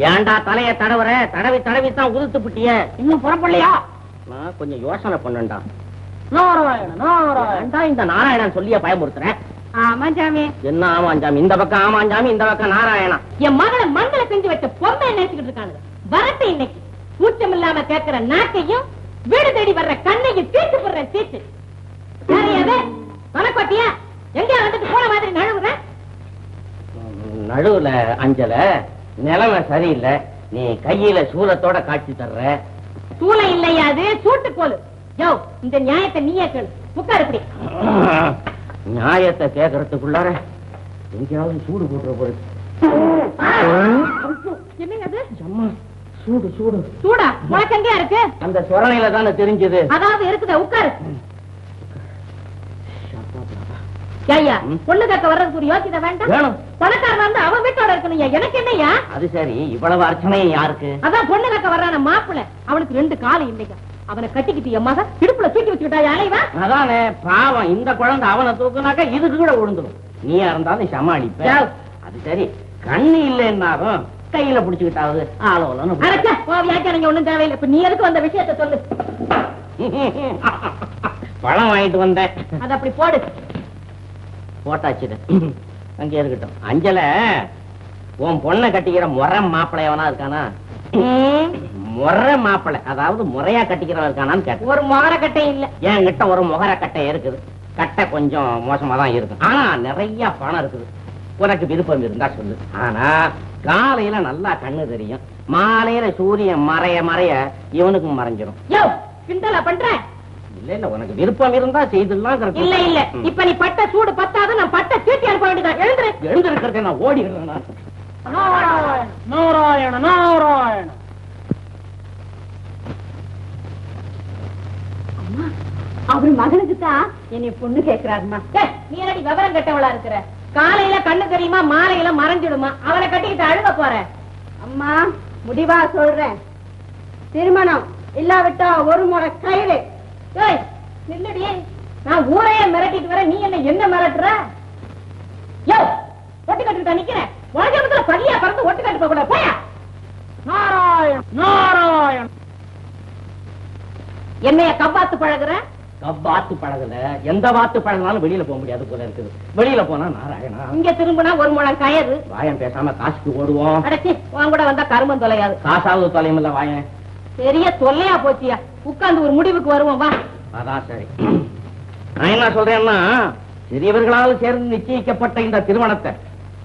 ஏண்டா தலைய தடவுற? தடவி தடவி தான் உதுத்து புட்டிய. இன்னும் புறப்படலையா? நான் கொஞ்சம் யோசனை பண்ணண்டா. நாராயணன் இந்த நாராயணன் சொல்லிய பயமுறுத்துறேன். ஆமா சாமி. என்ன ஆமாஞ்சாமி? இந்த பக்கம் ஆமாஞ்சாமி, இந்த பக்கம் நாராயணா. என் மகளை மங்கள செஞ்சு வச்ச பொம்மை நினைச்சுக்கிட்டு இருக்காங்க. வரட்டு இன்னைக்கு கூச்சம் இல்லாம கேட்கிற நாட்டையும் வீடு தேடி வர்ற கண்ணையும் தீட்டு போடுற தீட்டு. வனக்கோட்டியா எங்க வந்துட்டு போன மாதிரி நழுவுற? நடுவுல அஞ்சல, நிலைமை சரியில்லை. நீ கையில சூலத்தோட காட்சி தர்ற. சூளை இல்லையா அது சூட்டுக்கோலு. யோ இந்த நியாயத்தை நீயே கேளு. உட்காரு இப்படி. நியாயத்தை கேட்கறதுக்குள்ளார எங்கேயாவது சூடு போட்டுற போறது. என்னங்க அது? அம்மா சூடு சூடு. சூடா? உனக்கு எங்கேயா இருக்கு? அந்த சொரணையில தானே தெரிஞ்சது. அதாவது இருக்குதா? உட்காரு. ஐயா பொண்ணு கேட்க வர்றதுக்கு ஒரு யோசிக்க வேண்டாம். பணக்காரன் வந்து அவன் வீட்டோட இருக்கணும். எனக்கு என்னையா? அது சரி, இவ்வளவு அர்ச்சனையும் யாருக்கு? அதான் பொண்ணு கேட்க வர்றான மாப்பிள்ள. அவனுக்கு 2 காலு இல்லையா? அவனை கட்டிக்கிட்டு எம்மாக இடுப்புல தூக்கி வச்சுக்கிட்டா அலைவா? அதானே பாவம். இந்த குழந்தை அவனை தூக்குனாக்கா இதுக்கு கூட விழுந்துடும். நீயா இருந்தாலும் சமாளிப்ப. அது சரி, கண்ணு இல்லைன்னாலும் கையில புடிச்சுக்கிட்டாவது ஆளோலன்னு. வியாக்கியானங்க ஒண்ணும் தேவையில்லை. இப்ப நீ எதுக்கு வந்த விஷயத்த சொல்லு. பழம் வாங்கிட்டு வந்தேன். அது அப்படி போடு. போட்டாச்சு, அங்கே இருக்கட்டும். அஞ்சல, உன் பொண்ணை கட்டிக்கிற முறை மாப்பிள்ளையவனா இருக்கானா? முறை மாப்பிள்ளை, அதாவது முறையா கட்டிக்கிறவன் இருக்கானான்னு கேட்ட. ஒரு முகர கட்டை இல்ல. என்கிட்ட ஒரு முகர கட்டை இருக்குது. கட்டை கொஞ்சம் மோசமா தான் இருக்கு. ஆனா நிறைய பணம் இருக்குது. உனக்கு விருப்பம் இருந்தா சொல்லு. ஆனா காலையில நல்லா கண்ணு தெரியும், மாலையில சூரியன் மறைய மறைய இவனுக்கும் மறைஞ்சிடும். யோ கிண்டலா பண்ற? இல்ல இல்ல, உனக்கு விருப்பம் இருந்தா செய்துலாம். இல்ல இல்ல, இப்ப நீ பட்ட சூடு பத்தாத நான் பட்ட சீட்டி அனுப்ப வேண்டியதான். எழுந்திருக்கிறத நான் ஓடிடுறேன். நாராயண நாராயண நாராயண. அவரு மகனுக்கு தான் என்னை பொண்ணு கேட்கிறாருமா. நீ என்னடி விவரம் கட்டவளா இருக்கிற? காலையில கண்ணு தெரியுமா, மாலையில மறைஞ்சிடுமா. அவளை கட்டிக்கிட்டு அழுக போற. அம்மா முடிவா சொல்றேன், திருமணம் இல்லாவிட்டா ஒரு முறை கயிறு. நில்லடி, நான் ஊரையே மிரட்டிட்டு வர, நீ என்ன மிரட்டுற? யோ ஒட்டு கட்டுக்கிட்டா நிக்கிறேன். உலகத்துல பள்ளியா பறந்து ஒட்டு கட்டு போக போயா. நாராயண நாராயண. என்னைய கவ்வாத்து பழகுற? கவ்வாத்து பழகல, எந்த வாத்து பழகினாலும் வெளியில போக முடியாது போல இருக்குது. வெளியில போனா நாராயணா. இங்க திரும்பினா ஒரு முழம் கயிறு. வாயன் பேசாம காசுக்கு ஓடுவோம். அடைச்சி உன் கூட வந்தா கருமம் தொலையாது. காசாவது தொலையுமில்ல வாயன். பெரிய தொல்லையா போச்சியா. உட்கார்ந்து ஒரு முடிவுக்கு வருவோம் வா. அதான் சரி. நான் என்ன சொல்றேன்னா, சிறியவர்களால் சேர்ந்து நிச்சயிக்கப்பட்ட இந்த திருமணத்தை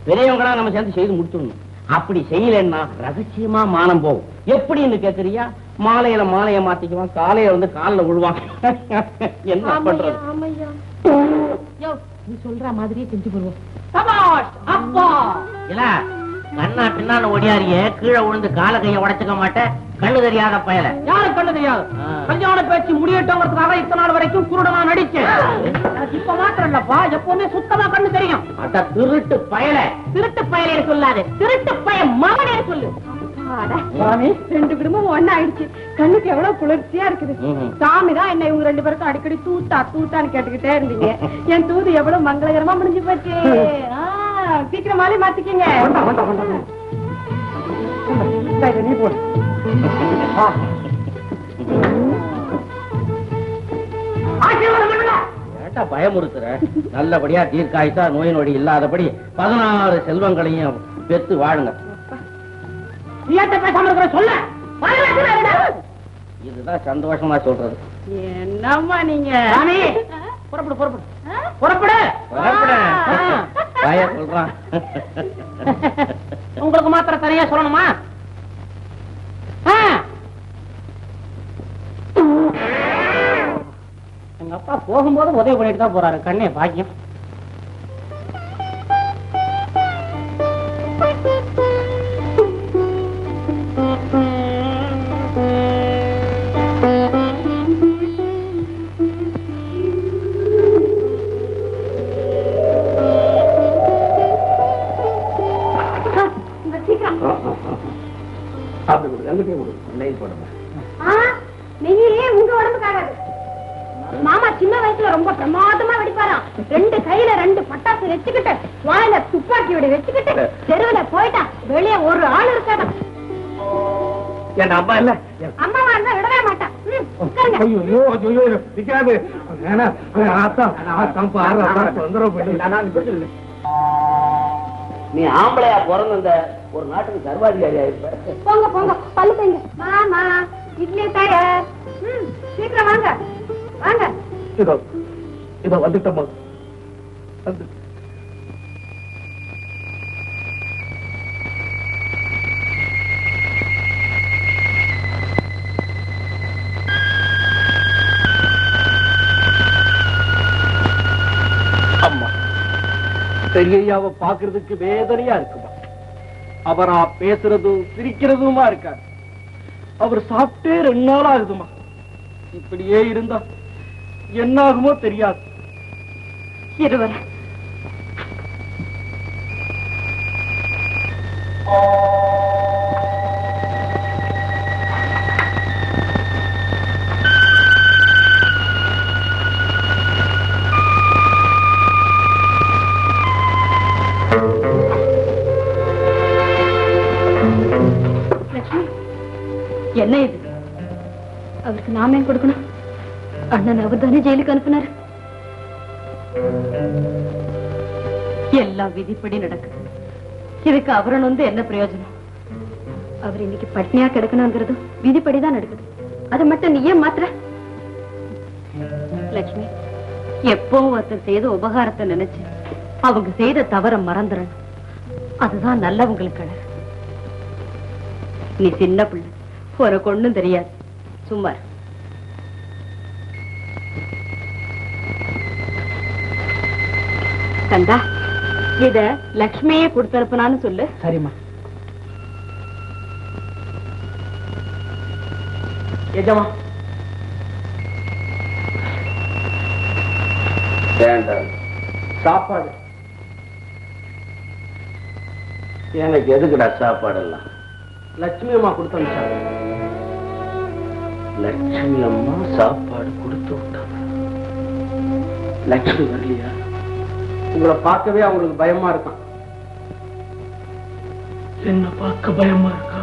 பெரியவங்களா நம்ம சேர்ந்து செய்து முடிச்சிடணும். அப்படி செய்யலன்னா ரகசியமா மானம் போகும். எப்படின்னு கேக்குறியா? மாலையில மாலைய மாத்திக்குவான், காலையில வந்து காலில் விழுவான். என்ன பண்றது? நீ சொல்ற மாதிரியே செஞ்சு போடுவோம். அப்பா இல்ல, கண்ணா பின்னால ஓடியாரிய கீழே விழுந்து கால கைய உடைச்சுக்க மாட்டேன். கண்ணு தெரியாத பயல. யாரும் கண்ணு தெரியாது. கல்யாண பேச்சு முடியட்டோங்கிறதுக்காக இத்தனை நாள் வரைக்கும் குருடனா நடிச்சேன். இப்ப மாத்திரம் இல்லப்பா, எப்பவுமே சுத்தமா கண்ணு தெரியும். அட திருட்டு பயல. திருட்டு பயலே சொல்லாது, திருட்டு பய மகனே சொல்லு. 2 குடும்பம் ஒண்ணா ஆயிடுச்சு. கண்ணுக்கு எவ்வளவு குளிர்ச்சியா இருக்குது. சாமிதான் என்ன இவங்க 2 பேருக்கும் அடிக்கடி தூத்தா தூத்தான்னு கேட்டுக்கிட்டே இருந்தீங்க. என் தூது எவ்வளவு மங்களகரமா முடிஞ்சு போச்சு. சீக்கிரமாலே மாத்திக்கீங்க. நீ போடு. ஏட்டா பயமுறுத்துற? நல்லபடியா தீர்க்காய்த்தா நோய் நொடி இல்லாதபடி 16 செல்வங்களையும் பெற்று வாழுங்க. பேசாம இருக்கிற சொல்ல. இதுதான் சந்தோஷமா சொல்றது. என்னம்மா நீங்க? புறப்படு புறப்படு புறப்படு. பய சொல்றான். உங்களுக்கு மாத்திரம் தனியா சொல்லணுமா? எங்க அப்பா போகும்போது உதவி பண்ணிட்டு தான் போறாரு. கண்ணே பாக்கியம். உங்க உடம்புக்காகாது. மாமா சின்ன வயசுல ரொம்ப பிரமாதமா வெடிப்பாராம். 2 கையில 2 பட்டாசு வச்சுக்கிட்டு, வாயில துப்பாக்கி விட வச்சுக்கிட்டு தெருவுல போயிட்டா வெளியே ஒரு ஆள் இருக்காதா. என் அம்மா இல்ல, அம்மாவா இருந்தா விடவே மாட்டா. நீ ஆம்பளையா பிறந்த ஒரு நாட்டுக்கு சர்வாதிகாரியா இருப்ப. போங்க போங்க பல்லு தேங்க. மாமா இட்லி தயார். சீக்கிரம் வாங்க வாங்க. இதோ வந்துட்டோமா. பெரியய்யாவை பாக்குறதுக்கு வேதனையா இருக்குமா? அவரா பேசுறதும் சிரிக்கிறதுமா இருக்காரு. அவர் சாப்பிட்டே 2 நாள் ஆகுதுமா. இப்படியே இருந்தா என்ன ஆகுமோ தெரியாது. இருவர என்ன இது? அவருக்கு நாமே கொடுக்கணும். அண்ணன் அவர் தானே ஜெயிலுக்கு அனுப்பினார். எல்லாம் விதிப்படி நடக்குது. இதுக்கு அவரன் வந்து என்ன பிரயோஜனம்? அவர் இன்னைக்கு பட்னியா கிடக்கணுங்கிறது விதிப்படிதான் நடக்குது. அதை மட்டும் நீ ஏன் மாத்திர? லட்சுமி, எப்பவும் ஒருத்தர் செய்த உபகாரத்தை நினைச்சு அவங்க செய்த தவற மறந்துடணும். அதுதான் நல்லவங்களுக்கு அழகு. நீ சின்ன பிள்ளை, உனக்கு ஒண்ணும் தெரியாது. சும்மா கந்தா, இத லட்சுமியே கொடுத்தனுப்புனான்னு சொல்லு. சரிம்மா. எஜமா வேண்டாம் சாப்பாடு. எனக்கு எதுக்குடா சாப்பாடு எல்லாம்? லட்சுமி அம்மா கொடுத்து அனுப்பிச்சாங்க. லட்சுமி அம்மா சாப்பாடு கொடுத்து விட்டாங்க. லட்சுமி வரலையா? உங்களை பார்க்கவே அவங்களுக்கு பயமா இருக்கான். என்ன பார்க்க பயமா இருக்கா?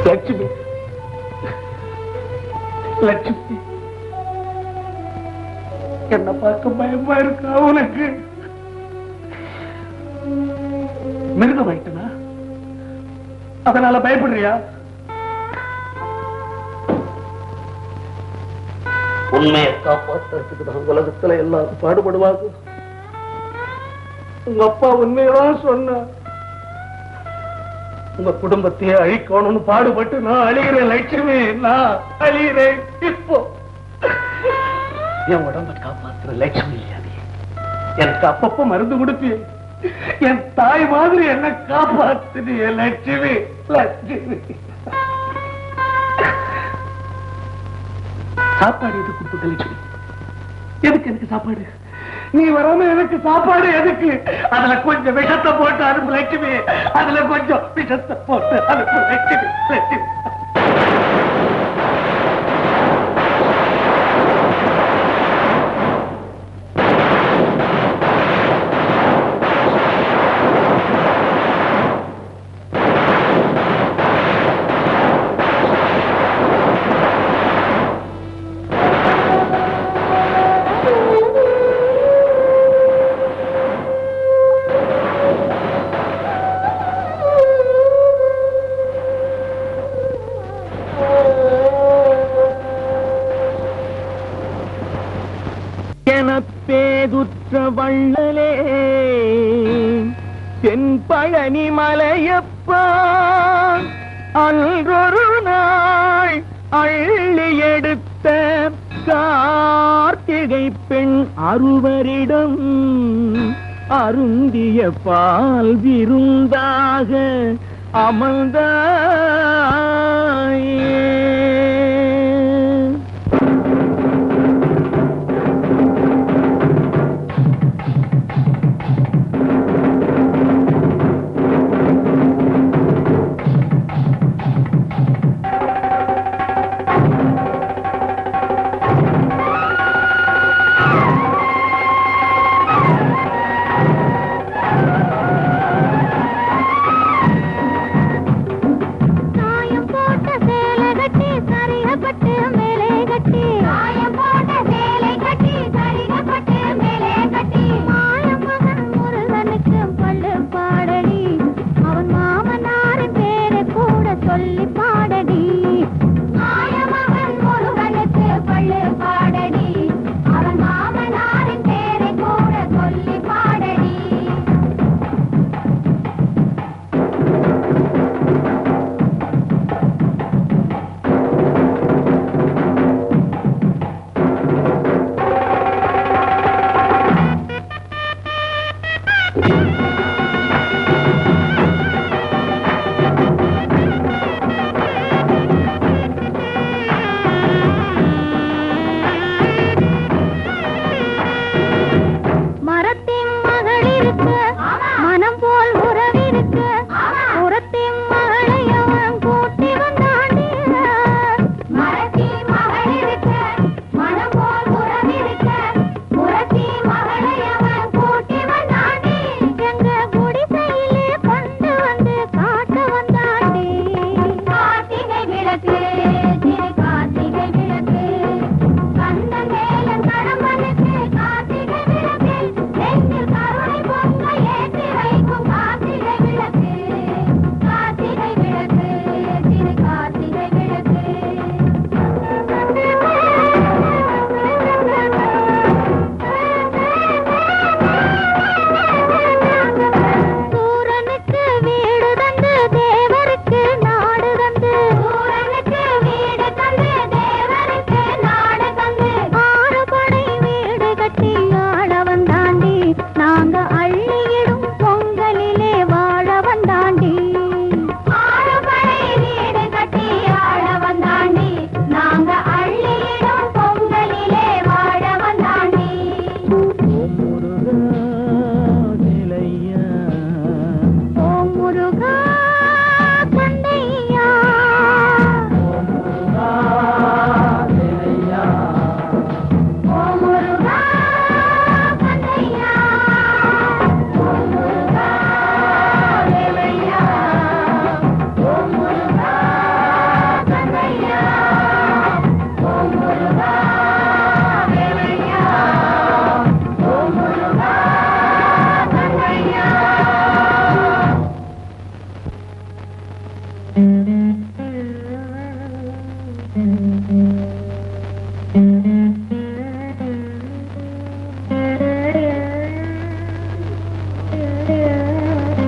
லட்சுமி, லட்சுமி என்ன பார்க்க பயமா இருக்கா உனக்கு? மிருகமாயிட்டனா? அதனால பயப்படுறியா? உண்மையை காப்பாற்றுறதுக்கு தான் உலகத்துல எல்லாரும் பாடுபடுவாங்க. உங்க அப்பா உண்மையதான் சொன்ன. உங்க குடும்பத்தையே அழிக்கணும்னு பாடுபட்டு நான் அழிகிறேன் லட்சுமி, நான் அழிகிறேன். இப்போ என் உடம்ப காப்பாற்றுற லட்சுமி இல்லையா? எனக்கு அப்பப்ப மருந்து கொடுத்து என் தாய் மாதிரி என்ன காப்பாத்துறிய லட்சுமி. லட்சுமி, சாப்பாடு எதுக்கு கொடுத்த லட்சுமி? எதுக்கு எனக்கு சாப்பாடு? நீ வராம எனக்கு சாப்பாடு எதுக்கு? அதுல கொஞ்சம் விஷத்தை போட்டு அனுப்பு லட்சுமி. அதுல கொஞ்சம் விஷத்தை போட்டு அனுப்பு லட்சுமி. லட்சுமி, பேதுற்ற வள்ளலே தென்பழனி மலையப்பா, அன்றொரு நாள் அள்ளி எடுத்த கார்த்திகை பெண் 6வரிடம் அருந்திய பால் விருந்தாக அமர்ந்தாயே. சாயம் போட்ட சேலை கட்டி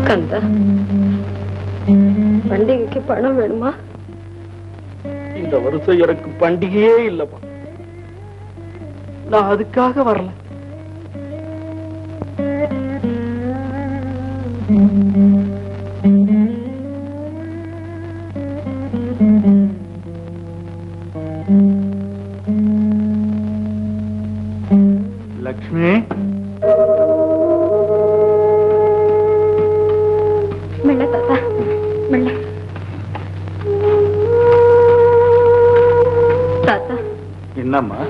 கந்தா, பண்டிகைக்கு பணம் வேணுமா? இந்த வருஷம் எனக்கு பண்டிகையே இல்லப்பா. நான் அதுக்காக வரல. லக்ஷ்மி, மெல்ல தாத்தா, மெல்ல. தாத்தா, என்னம்மா?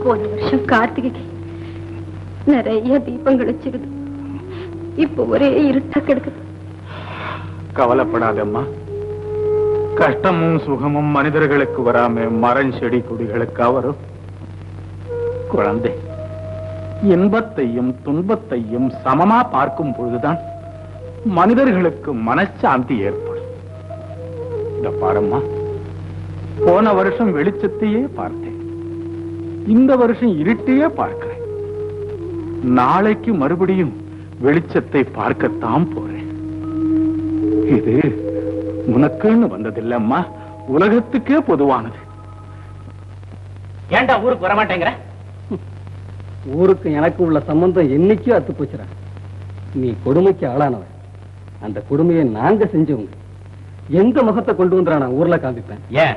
போன வருஷம் கார்த்திகைக்கு நிறைய தீபங்கள் வச்சிருது. இப்ப ஒரே இருட்டா கிடக்குது. கவலைப்படாதம்மா. கஷ்டமும் சுகமும் மனிதர்களுக்கு வராம மரம் செடி கொடிகளுக்கு வரும். குழந்தை, இன்பத்தையும் துன்பத்தையும் சமமா பார்க்கும் பொழுதுதான் மனிதர்களுக்கு மனசாந்தி ஏற்படும். இந்த பாரம்மா, போன வருஷம் வெளிச்சத்தையே பார்த்தேன், இந்த வருஷம் இருட்டையே பார்க்கிறேன். நாளைக்கு மறுபடியும் வெளிச்சத்தை பார்க்கத்தான் போறேன். இது உனக்குன்னு வந்ததில்லம்மா, உலகத்துக்கே பொதுவானது. ஏண்டா ஊருக்கு வரமாட்டேங்கிற? ஊருக்கு எனக்கு உள்ள சம்பந்தம் என்னைக்கும் அத்து போச்சுற. நீ கொடுமைக்கு ஆளானவன். அந்த கொடுமையை நாங்க செஞ்சவங்க. எந்த முகத்தை கொண்டு வந்துடா நான் ஊர்ல காமிப்பேன். ஏன்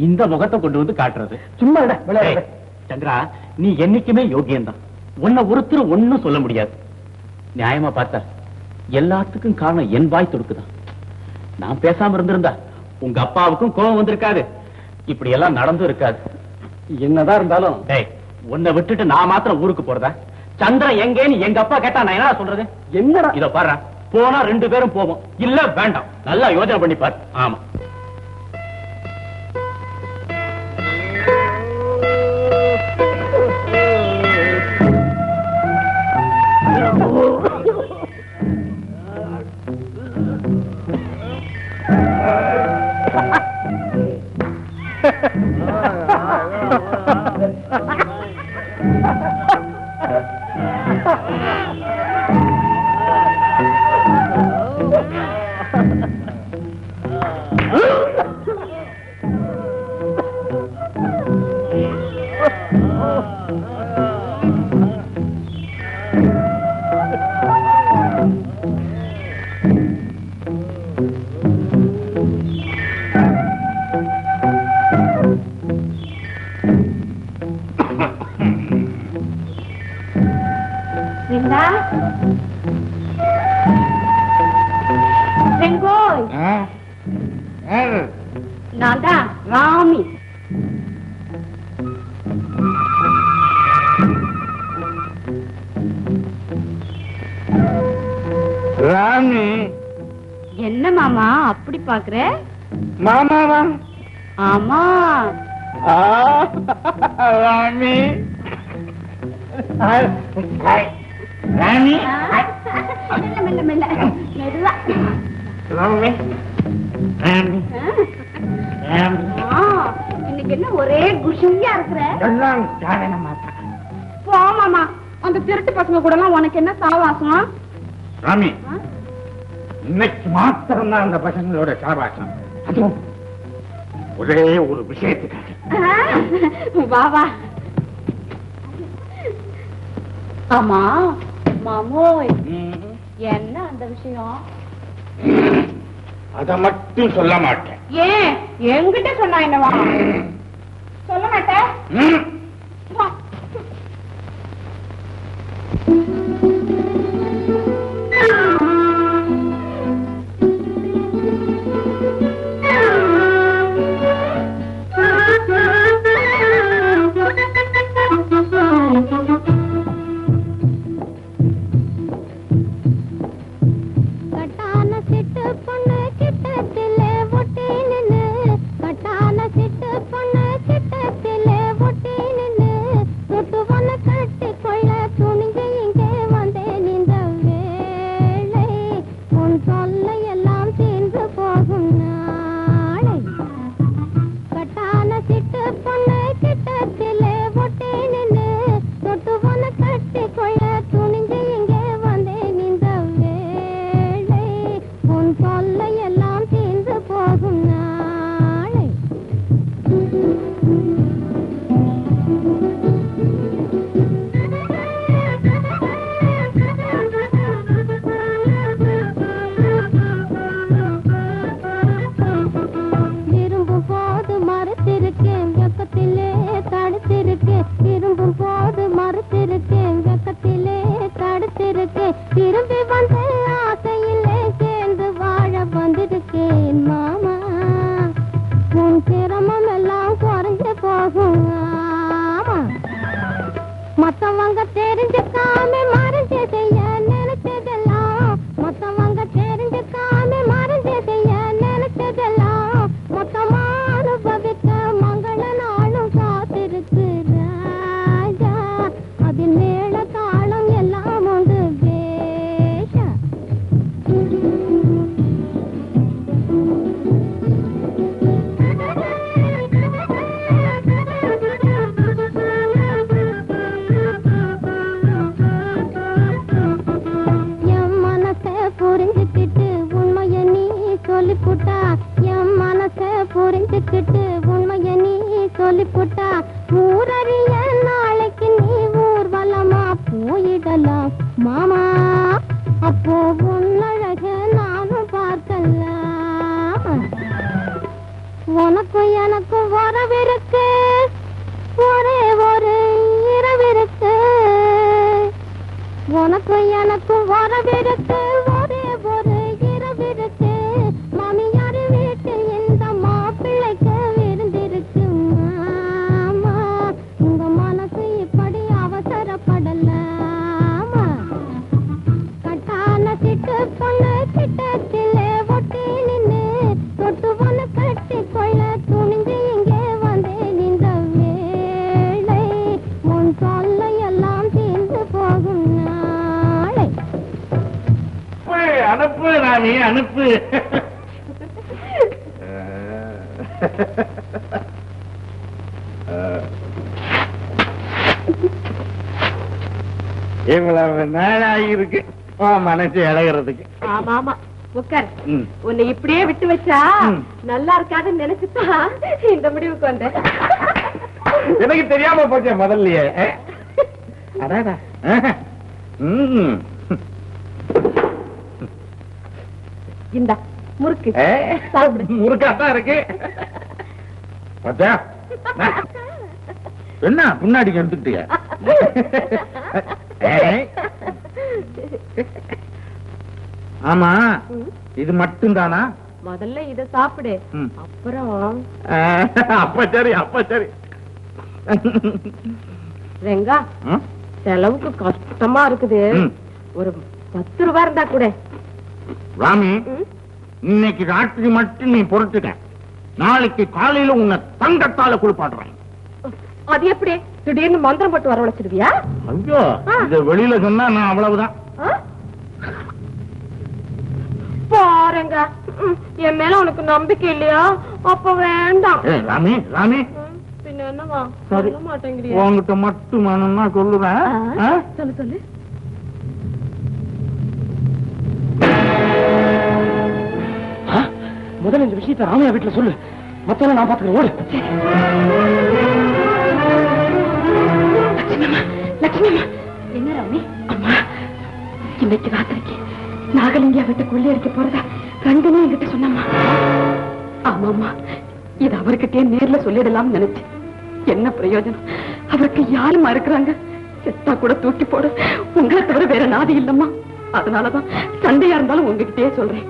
இந்த முகத்தை கொண்டு வந்து காட்டுறது? சும்மா விளையாட. சந்திரா, நீ என்னைக்குமே யோகியம்தான். உன்னை ஒருத்தர் ஒன்னும் சொல்ல முடியாது. நியாயமா பார்த்தா எல்லாத்துக்கும் காரணம் என் வாய் தொடுக்குதான். நான் பேசாம இருந்திருந்தா உங்க அப்பாவுக்கும் கோபம் வந்திருக்காது, இப்படி எல்லாம் நடந்தும் இருக்காது. என்னதான் இருந்தாலும் உன்னை விட்டுட்டு நான் மாத்திரம் ஊருக்கு போறதா? சந்திரன் எங்கேன்னு எங்க அப்பா கேட்டா நான் என்ன சொல்றது? என்னடா இத பாரு, போனா 2 பேரும் போவோம். இல்ல வேண்டாம். நல்லா யோசனை பண்ணி பாரு. ஆமா, என்ன செங்கோல் நான் தான் ராமி. ராமி என்ன மாமா அப்படி பாக்குற? மாமாவா? ஆமா ராமி ராமி மெல்ல மெல்ல மெதுவா. ராமி ராமி இன்னைக்கு என்ன ஒரே குஷியா இருக்கிற? எல்லாம் காரணமா தான். போ மாமா, அந்த திருட்டு பசங்க கூட எல்லாம் உனக்கு என்ன சாவாசம்? ராமி இன்னைக்கு மாத்திரம் தான் அந்த பசங்களோட சாபாசம். அதுவும் ஒரே ஒரு விஷயத்துக்காக. வா வா. ஆமா மாமோய், என்ன அந்த விஷயம்? அத மட்டும் சொல்ல மாட்டேன். ஏன் என்கிட்ட சொன்னா என்னவா? சொல்ல மாட்டேன். அனுப்பு ராணி அனுப்பு. இவ்வளவு நாளாயிருக்கு மனசு இழகிறதுக்கு. ஆமா ஆமா உட்கார். உன்னை இப்படியே விட்டு வச்சா நல்லா இருக்காதுன்னு நினைச்சுதான் இந்த முடிவுக்கு வந்தேன். எனக்கு தெரியாம போச்சே முதல்லயே. அடாடா இந்த முறுக்கு முறுக்காத்தான் இருக்கு. என்ன முன்னாடி எடுத்துக்கிட்டியா? ஆமா, இது மட்டும் தானா? முதல்ல இத சாப்பிடு, அப்புறம் அப்ப சரி, அப்ப சரி. ரெங்கா, செலவுக்கு கஷ்டமா இருக்குது, ஒரு 10 ரூபாய் இருந்தா கூட. ராமி, இன்னைக்கு ராத்திரி மட்டும் நீ பொறுத்துக்க, நாளைக்கு காலையில உன்னை தங்கத்தால குளிப்பாட்டுறேன். அது எப்படி திடீர்னு மந்திரம் போட்டு வரவழைச்சிருவியா? ஐயோ, இத வெளியில சொன்னா நான் அவ்வளவுதான். பாருங்க, என் மேல உனக்கு நம்பிக்கை இல்லையா? அப்ப வேண்டாம். ராமி, ராமி, பின்ன என்னவா சொல்ல மாட்டேங்கிறியா? உங்ககிட்ட மட்டும் வேணும்னா சொல்லுவேன். சொல்லு சொல்லு. முதல்ல இந்த விஷயத்தை ராமையா வீட்டுல சொல்லு, மத்தவங்க நான் பாத்துக்கிறேன். ஓடு. என்ன ராமி? அம்மா, இன்னைக்கு ராத்திரிக்கு நாகலிங்கியா வீட்டு கொள்ளையடிக்க போறதா ரங்கனே என்கிட்ட சொன்னம்மா. ஆமாமா, இது அவர்கிட்டயே நேர்ல சொல்லிடலாம் நினைச்சேன். என்ன பிரயோஜனம்? அவருக்கு யாருமா இருக்கிறாங்க? செத்தா கூட தூக்கி போட உங்களை தவிர வேற நாதி இல்லம்மா. அதனாலதான் சண்டையா இருந்தாலும் உங்ககிட்டயே சொல்றேன்.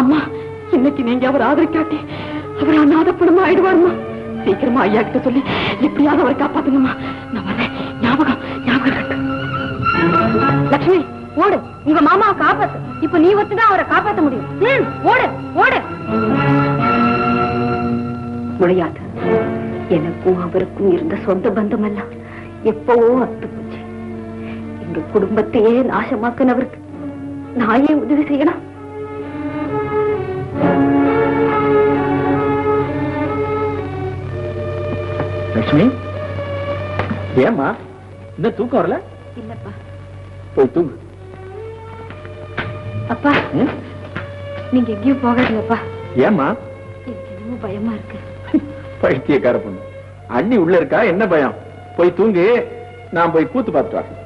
அம்மா, இன்னைக்கு நீங்க அவர் ஆதரிக்காட்டி அவர் அநாதப்படமா ஆயிடுவாருமா. சீக்கிரமா ஐயா கிட்ட சொல்லி எப்படியாவது அவரை காப்பாத்துங்கம்மா. நான் வரேன். ஞாபகம் ஞாபகம். லட்சுமி, ஓடு, உங்க மாமாவை காப்பாத்து. இப்ப நீ ஒத்துதான் அவரை காப்பாத்த முடியும். ஓடு ஓடு. முடியாது. எனக்கும் அவருக்கும் இருந்த சொந்த பந்தம் எல்லாம் எப்பவோ அத்து போச்சு. எங்க குடும்பத்தையே நாசமாக்குனவருக்கு நான் ஏன் உதவி செய்யணும்? லட்சுமி, ஏமா இந்த தூக்கம் வரல? இல்லப்பா. போய் தூங்கு. அப்பா, நீங்க எங்கேயும் போகாதீங்கப்பா. ஏமா? எனக்கு என்னமோ பயமா இருக்கு. பைத்தியக்கார பொண்ணு, அண்ணி உள்ள இருக்கா, என்ன பயம்? போய் தூங்கு, நான் போய் கூத்து பார்த்துட்டு வரேன்.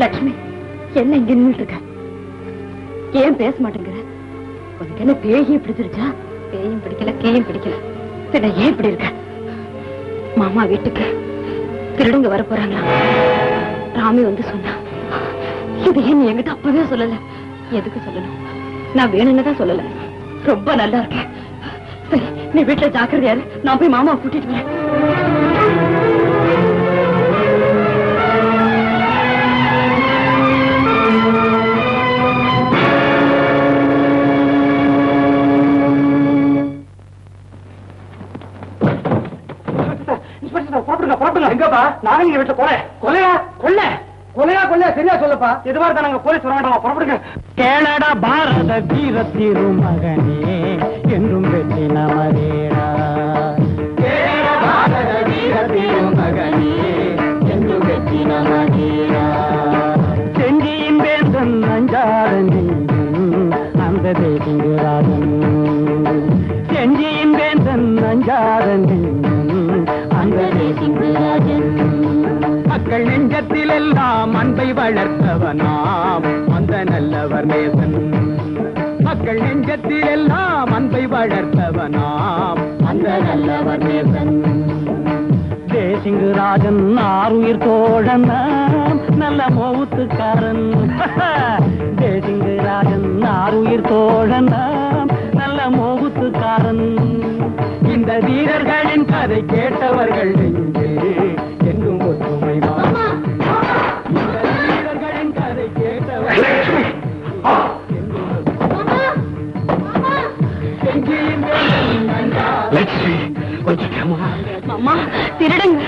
லட்சுமி, என்ன இங்க நின்றுட்டு இருக்க? ஏன் பேச மாட்டேங்கிற? உனக்கு என்ன பேயும் பிடிச்சிருச்சா? பேயும் பிடிக்கல, கேயும் பிடிக்கல, பின்ன ஏன் இப்படி இருக்க? மாமா வீட்டுக்கு திருடுங்க வர போறாங்களா? ராமி வந்து சொன்னா. இது ஏன் நீ என்கிட்ட அப்பவே சொல்லல? எதுக்கு சொல்லணும்? நான் வேணும்னு தான் சொல்லல. ரொம்ப நல்லா இருக்கேன். சரி, நீ வீட்டுல ஜாக்கிரதையா இரு. நான் போய் மாமாவை கூட்டிட்டு வரேன். எங்கப்பா? நாகலிங்க வீட்டுல கொலை. கொலையா? கொல்ல கொலையா? கொல்லையா? சரியா சொல்லப்பா. எதுவா இருந்தா நாங்க போலீஸ் வர வேண்டாமா? புறப்படுங்க. கேளடா பாரத வீர திருமகனே, என்றும் வெற்றி நமதேடா. கேளடா பாரத வீர திருமகனே, என்றும் வெற்றி நமதேடா. செஞ்சியின் வேந்தன் அஞ்சாதன் அந்த தேசிங்கராஜன். செஞ்சியின் வேந்தன் அஞ்சாதன் அந்த தேசிங்கராஜன். மக்கள் நெஞ்சத்தில் எல்லாம் அன்பை வளர்த்தவனாம் அந்த நல்லவர் நேசன். மக்கள் நெஞ்சத்தில் எல்லாம் அன்பை வளர்த்தவனாம் அந்த நல்லவர் நேசன். தேசிங்கராஜன் ஆருயிர் தோழன், நல்ல மௌத்துக்காரன். தேசிங்கராஜன் ஆருயிர் தோழன், நல்ல மோகுத்துக்காரன். இந்த வீரர்களின் கதை கேட்டவர்கள் நெஞ்சே என்றும் ஒற்றுமைதான். இந்த வீரர்களின் கதை கேட்டவர்கள் மாமா, திருடுங்க.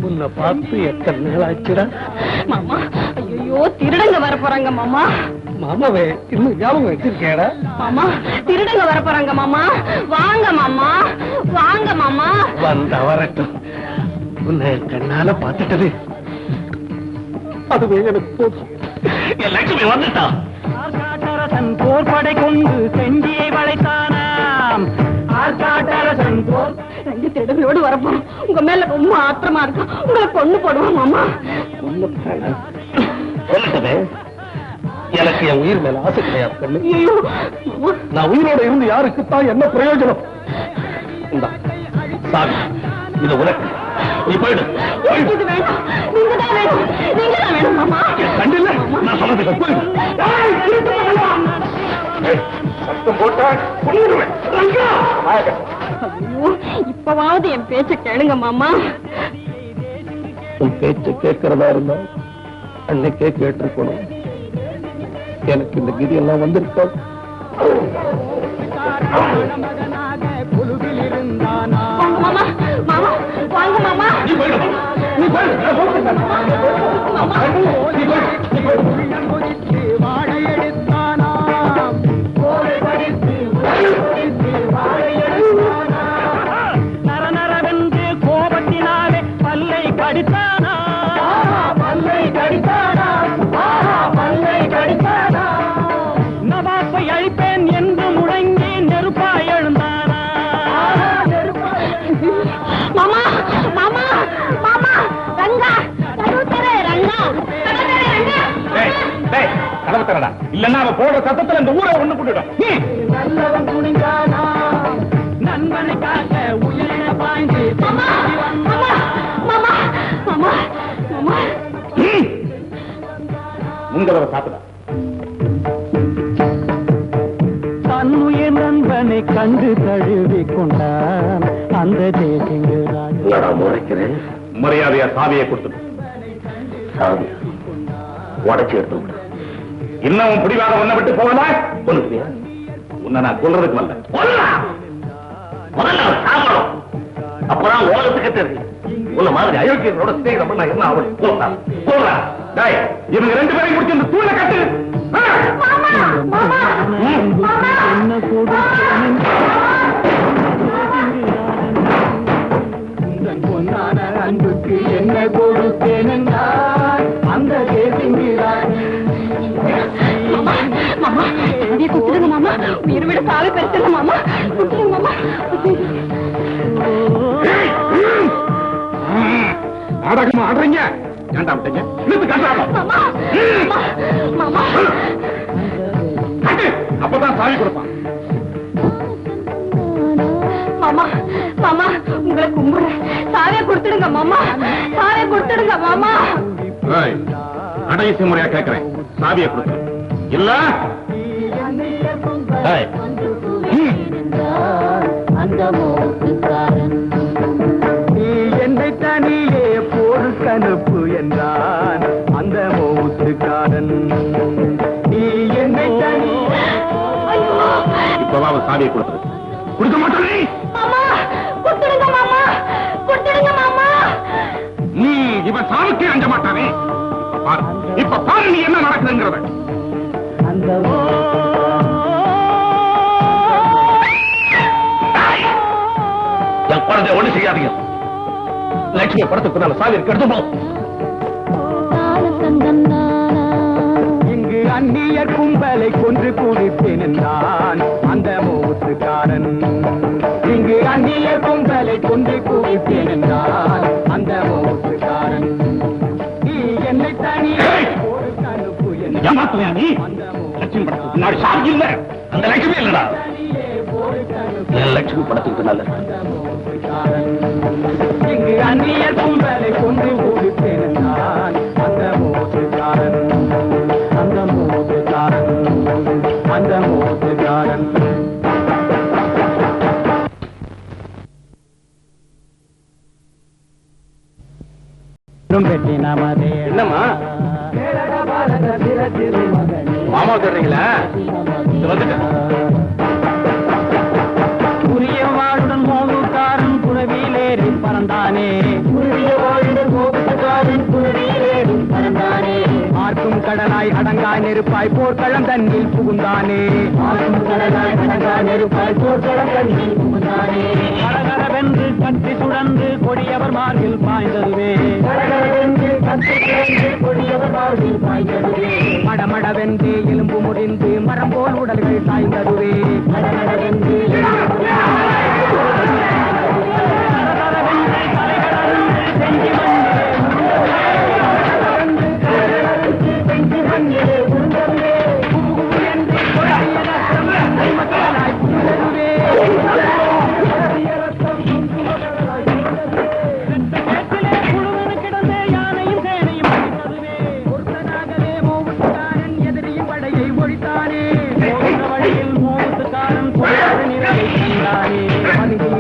உன்னை பார்த்து எத்தனை நாள் ஆச்சுடா? மாமா, ஐயோ, திருடுங்க வர போறாங்க மாமா. மாமாவே இன்னும் ஞாபகம் வச்சிருக்கேடா. மாமா திருடங்க வர போறாங்க மாமா. வாங்க மாமா, வாங்க மாமா. வந்த வரட்டும். உன்னை கண்ணால பார்த்துட்டது அதுவே எனக்கு போதும். என் லட்சுமி வந்துட்டான். ஆர்காட்டரசன் போர்படை கொண்டு செஞ்சியை வளைத்தானாம். ஆர்காட்டரசன் போர் ரெண்டு திருடங்களோடு வரப்போம். உங்க மேல ரொம்ப ஆத்திரமா இருக்கு. உங்களை கொண்டு போடுவோம் மாமா. சொல்லட்டவே, எனக்கு என் உயிர் மேல ஆசை கிடையாது கண்ணு. நான் உயிரோட இருந்து யாருக்குத்தான் என்ன பிரயோஜனம்? சாமி, இது உனக்கு. நீ போயிடு. இது வேண்டாம், நீங்க தான் வேணும், நீங்க தான் வேணும் மாமா. கண்டில்ல நான் சொன்னதுக்கு போயிடு. சத்தம் போட்டா கொன்னுடுவேன். இப்பவாவது என் பேச்ச கேளுங்க மாமா. உன் பேச்ச கேட்கறதா இருந்தா அன்னைக்கே கேட்டிருக்கணும். எனக்கு இந்த கிரி எல்லாம் வந்திருக்காது. மாமா, மாமா, வாங்க மாமா. நீ போயிடு. நீ போயிடு. நரநரவென்று கோபத்தினாலே பல்லை கடித்தானா, பல்லை கடித்தானா, பல்லை கடித்தானா. நவாப்பை அழிப்பேன் என்று முழங்கி நெருப்பாய் எழுந்தானா. மாமா, மாமா, மாமா, ரங்கா, கதவுத்தரே ரங்கா, கதவுத்தரே ரங்கா. கதவு தரடா, இல்லன்னா அவன் போடுற சத்தத்துல இந்த ஊரை ஒண்ணு கூட்டிடும். நல்லவன் துணிந்தானா, நண்பனை காக்க உயிரின பாய்ந்து. மாமா, மாமா, மாமா, மாமா, மாமா. உங்களோட சாப்பிட தன்னுயிர் நண்பனை கண்டு தழுவி கொண்டான் அந்த தேசிங்கு முறைக்கிறேன். மரியாதையா சாவியை கொடுத்து சாவி உடச்சி எடுத்து விடு. இன்னும் பிடிவாத ஒன்ன விட்டு போகல கொல்லுவியா? உன்னை நான் கொல்றதுக்கு வரல. முதல்ல சாப்பிடும், அப்பதான் உலகத்துக்கு தெரியும். உன்ன மாதிரி அயோக்கியர்களோட ஸ்நேகம் நான் என்ன ஆகும். போடுறா இவங்க ரெண்டு பேரையும் முடிச்சு இந்த தூளை கட்டு. என்ன கொடுத்தேன் பொன்னான அன்புக்கு என்ன கொடுத்தேன் என்றால் அந்த தேசிங்கிறான். மாமா, மாமா, அப்படியே குத்துடுங்க மாமா. உயிர் விட சாவி பெருத்துங்க மாமா. குத்துடுங்க மாமா. நாடகமா ஆடுறீங்க? ஏண்டா விட்டீங்க? இழுத்து கட்டுறாங்க. மாமா, மாமா, அப்பதான் சாவி கொடுப்பான். மாமா, மாமா, உங்களை கும்பிடுறேன். சாவியை கொடுத்துடுங்க மாமா, சாவியை கொடுத்துடுங்க மாமா. கடைசி முறையா கேட்கிறேன், சாவியை கொடுத்து இல்ல நீ என்னை தனியே போருக்கு அனுப்பு என்றான் அந்த மௌத்துக்காரன். நீ என்னை தனியே இப்பவாவது சாவியை கொடுத்துரு. கொடுக்க மாட்டே. மாமா, கொடுத்துடுங்க மாமா, கொடுத்துடுங்க மாமா. நீ இவன் சாவுக்கே அஞ்ச மாட்டானே. இப்ப பாரு நீ என்ன நடக்குதுங்கிறத. அந்த என் குழந்தை ஒண்ணு செய்யாதீங்க. லட்சுமி படத்துக்கு பின்னால சாவி எடுத்து போ. இங்கு அந்நியர் கும்பலை கொன்று குடிப்பேன் என்றான் அந்த மௌத்துக்காரன். இங்கு அந்நியர் கும்பலை கொன்று குடிப்பேன் என்றான் அந்த மௌத்துக்காரன். நீ என்னை தனியே போருக்கு அனுப்பு ஏமாத்துறியா நீ? லட்சுமி படத்துக்கு பின்னாடி சாவி இல்ல, அந்த லட்சுமி இல்லடா. என் லட்சுமி படத்துக்கு நல்ல இங்கு அந்நியர் கும்பலை கொன்று குடிப்பேன் என்றான் அந்த மௌத்துக்காரன். அந்த மௌத்துக்காரன், அந்த மௌத்துக்காரன். என்னம்மா மாமா சொல்றீங்களா? புரிய வாழுடன் மோதுக்காரன் புறவிலேறி பறந்தானே. பார்க்கும் கடலாய் அடங்காய் நெருப்பாய் போர்க்களம் தன்னில் புகுந்தானே நெருப்பாய் போர்க்களம் தன்னில் புகுந்தானே கடகடவென்று கத்தி சுழன்று கொடியவர் மார்பில் பாய்ந்ததுவே மடமடவென்று எலும்பு முறிந்து மரம் போல் உடல்கள் சாய்ந்ததுவே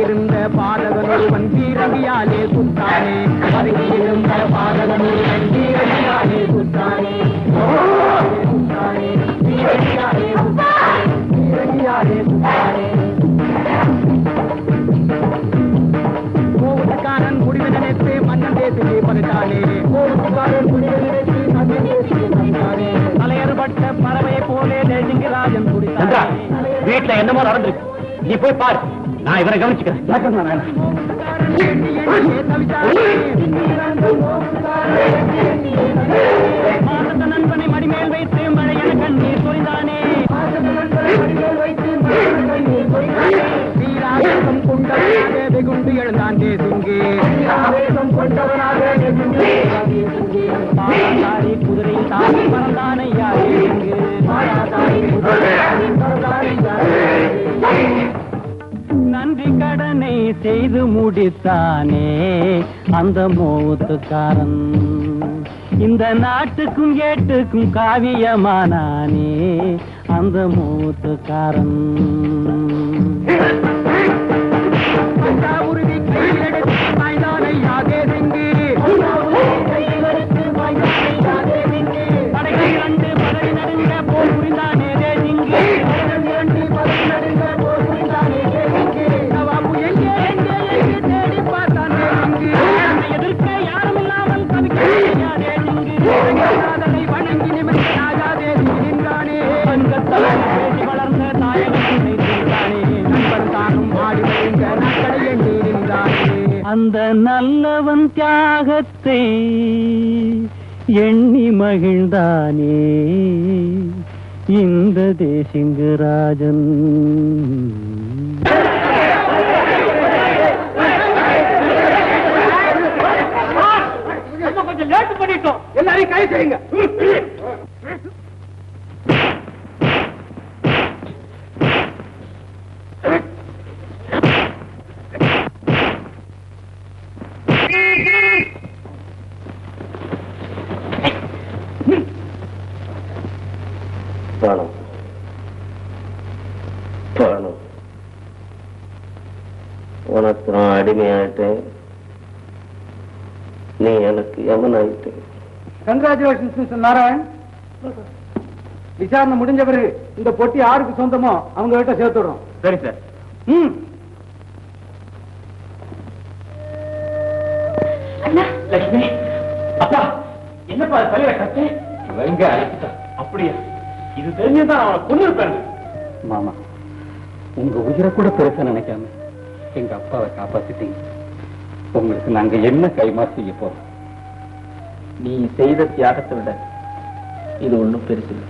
இருந்த பாதகனொருவன் வீரவியாலே குத்தானே இருந்த பாதகனொருவன் வீரவியாலே குத்தானே கோவுக்காரன் முடிவு நினைத்து மன்னன் தேசிலே பறித்தானே தலையறுபட்ட பறவை போலே தேசிங்கராஜன் குடித்தார். வீட்டுல என்னமோ நடந்திருக்கு, நீ போய் பாரு, நான் இவரை கவனிச்சுக்கிறேன். நண்பனை மடிமேல் வைத்து மழையன கண்ணீர் சொரிந்தானே வீராவேசம் கொண்டவனாக வெகுண்டு எழுந்தான் தேசுங்கே பாராதாரி குதிரையில் தாண்டி பறந்தானையா நன்றி கடனை செய்து முடித்தானே அந்த மோத்துக்காரன், இந்த நாட்டுக்கும் ஏட்டுக்கும் காவியமானானே அந்த மூத்துக்காரன். உருவி கையில் எடுத்து பாய்ந்தானையா தேசிங்கு படைகள் கண்டு பதவி நடுங்க போல் புரிந்தானே தேசிங்கு தேடி பார்த்தான் தேசிங்கு எதிர்க்க யாரும் இல்லாமல் தவிக்கையா தேசிங்கு வணங்கி நிமிர்ந்தானே நின்றானே பேசி வளர்ந்த தாயகனை தீர்த்தானே நண்பன் தானும் ஆடி வருங்க நாட்களை எண்ணி நின்றானே அந்த நல்லவன் தியாகத்தை எண்ணி மகிழ்ந்தானே இந்த தேசிங்கராஜன். கொஞ்சம் லேட் பண்ணிட்டோம், எல்லாரையும் கை செய்யுங்க. பணம் பணம் உனக்கு நான் அடிமையாயிட்டேன், நீ எனக்கு யமனாயிட்டேன். Congratulations mister Narayan. விசாரணை முடிஞ்ச பிறகு இந்த பொட்டி யாருக்கு சொந்தமோ அவங்க கிட்ட சேர்த்துடுறோம். சரி சார். லட்சுமி, அப்பா என்னப்பா தலையில கட்டு வெங்க அப்படியா? இது தெரிஞ்சுதான் அவனை கொண்டு இருப்பாங்க. மாமா, உங்க உயிரை கூட பெருசா நினைக்காம எங்க அப்பாவை காப்பாத்திட்டீங்க. உங்களுக்கு நாங்க என்ன கைமாறு செய்ய போறோம்? நீ செய்த தியாகத்தை விட இது ஒண்ணும் பெருசு இல்லை.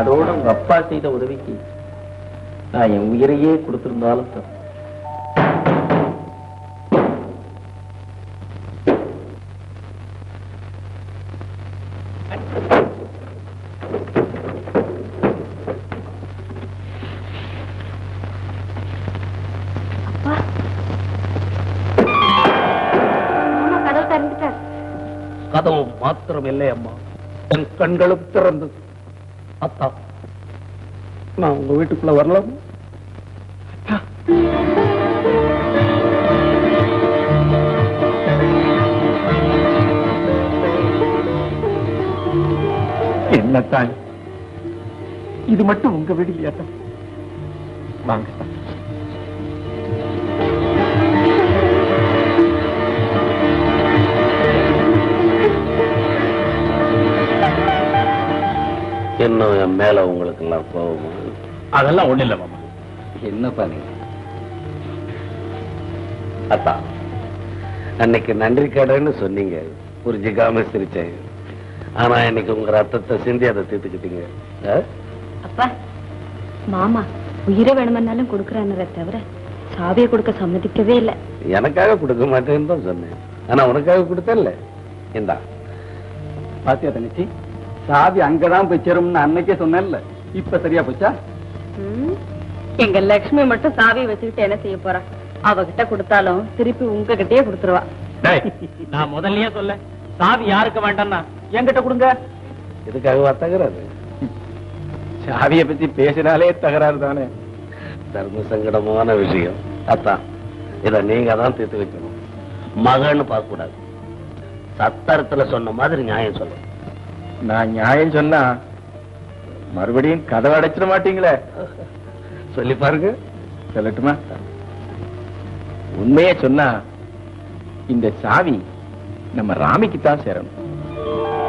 அதோட உங்க அப்பா செய்த உதவிக்கு நான் என் உயிரையே கொடுத்திருந்தாலும் தப்பு. கதவு மாத்திரம் இல்லை அம்மா, என் கண்களும் திறந்தது. அத்தா, நான் உங்க வீட்டுக்குள்ள வரலாம்? என்ன தாய், இது மட்டும் உங்க வீடு இல்லையா? வாங்க. இன்னும் என் மேல உங்களுக்கு எல்லாம் கோபமா? அதெல்லாம் ஒண்ணு இல்ல மாமா. என்னப்பா நீங்க? அத்தா, அன்னைக்கு நன்றி கடன்னு சொன்னீங்க, புரிஞ்சுக்காம சிரிச்சேன். ஆனா இன்னைக்கு உங்க ரத்தத்தை சிந்தி அதை தீர்த்துக்கிட்டீங்க. அப்பா, மாமா உயிரை வேணுமென்னாலும் கொடுக்கறானே தவிர சாவியை கொடுக்க சம்மதிக்கவே இல்லை. எனக்காக கொடுக்க மாட்டேன்னு தான் சொன்னேன். ஆனா உனக்காக கொடுத்தல. இந்தா. பாத்தியா தங்கச்சி, சாவி அங்கதான் போய் சேரும்னு அன்னைக்கே சொன்னேன்ல, இப்ப சரியா போச்சா? எங்க லட்சுமி மட்டும் சாவியை வச்சுக்கிட்டு என்ன செய்ய போறா? அவகிட்ட கொடுத்தாலும் திருப்பி உங்ககிட்டயே கொடுத்துருவா. நான் முதல்லயே சொல்ல, சாவி யாருக்கு வேண்டாம்னா என்கிட்ட கொடுங்க. இதுக்காக தகராறு? சாவியை பத்தி பேசினாலே தகராறு தானே. தர்ம சங்கடமான விஷயம். அத்தா, இத நீங்க தான் தீர்த்து வைக்கணும். மகன்னு பார்க்க கூடாது. சத்தரத்துல சொன்ன மாதிரி நியாயம் சொல்லணும். நான் நியாயம் சொன்னா மறுபடியும் கதவை அடைச்சிட மாட்டீங்களே? சொல்லி பாருங்க. சொல்லட்டுமா? உண்மையே சொன்னா இந்த சாவி நம்ம ராமிக்கு தான் சேரணும்.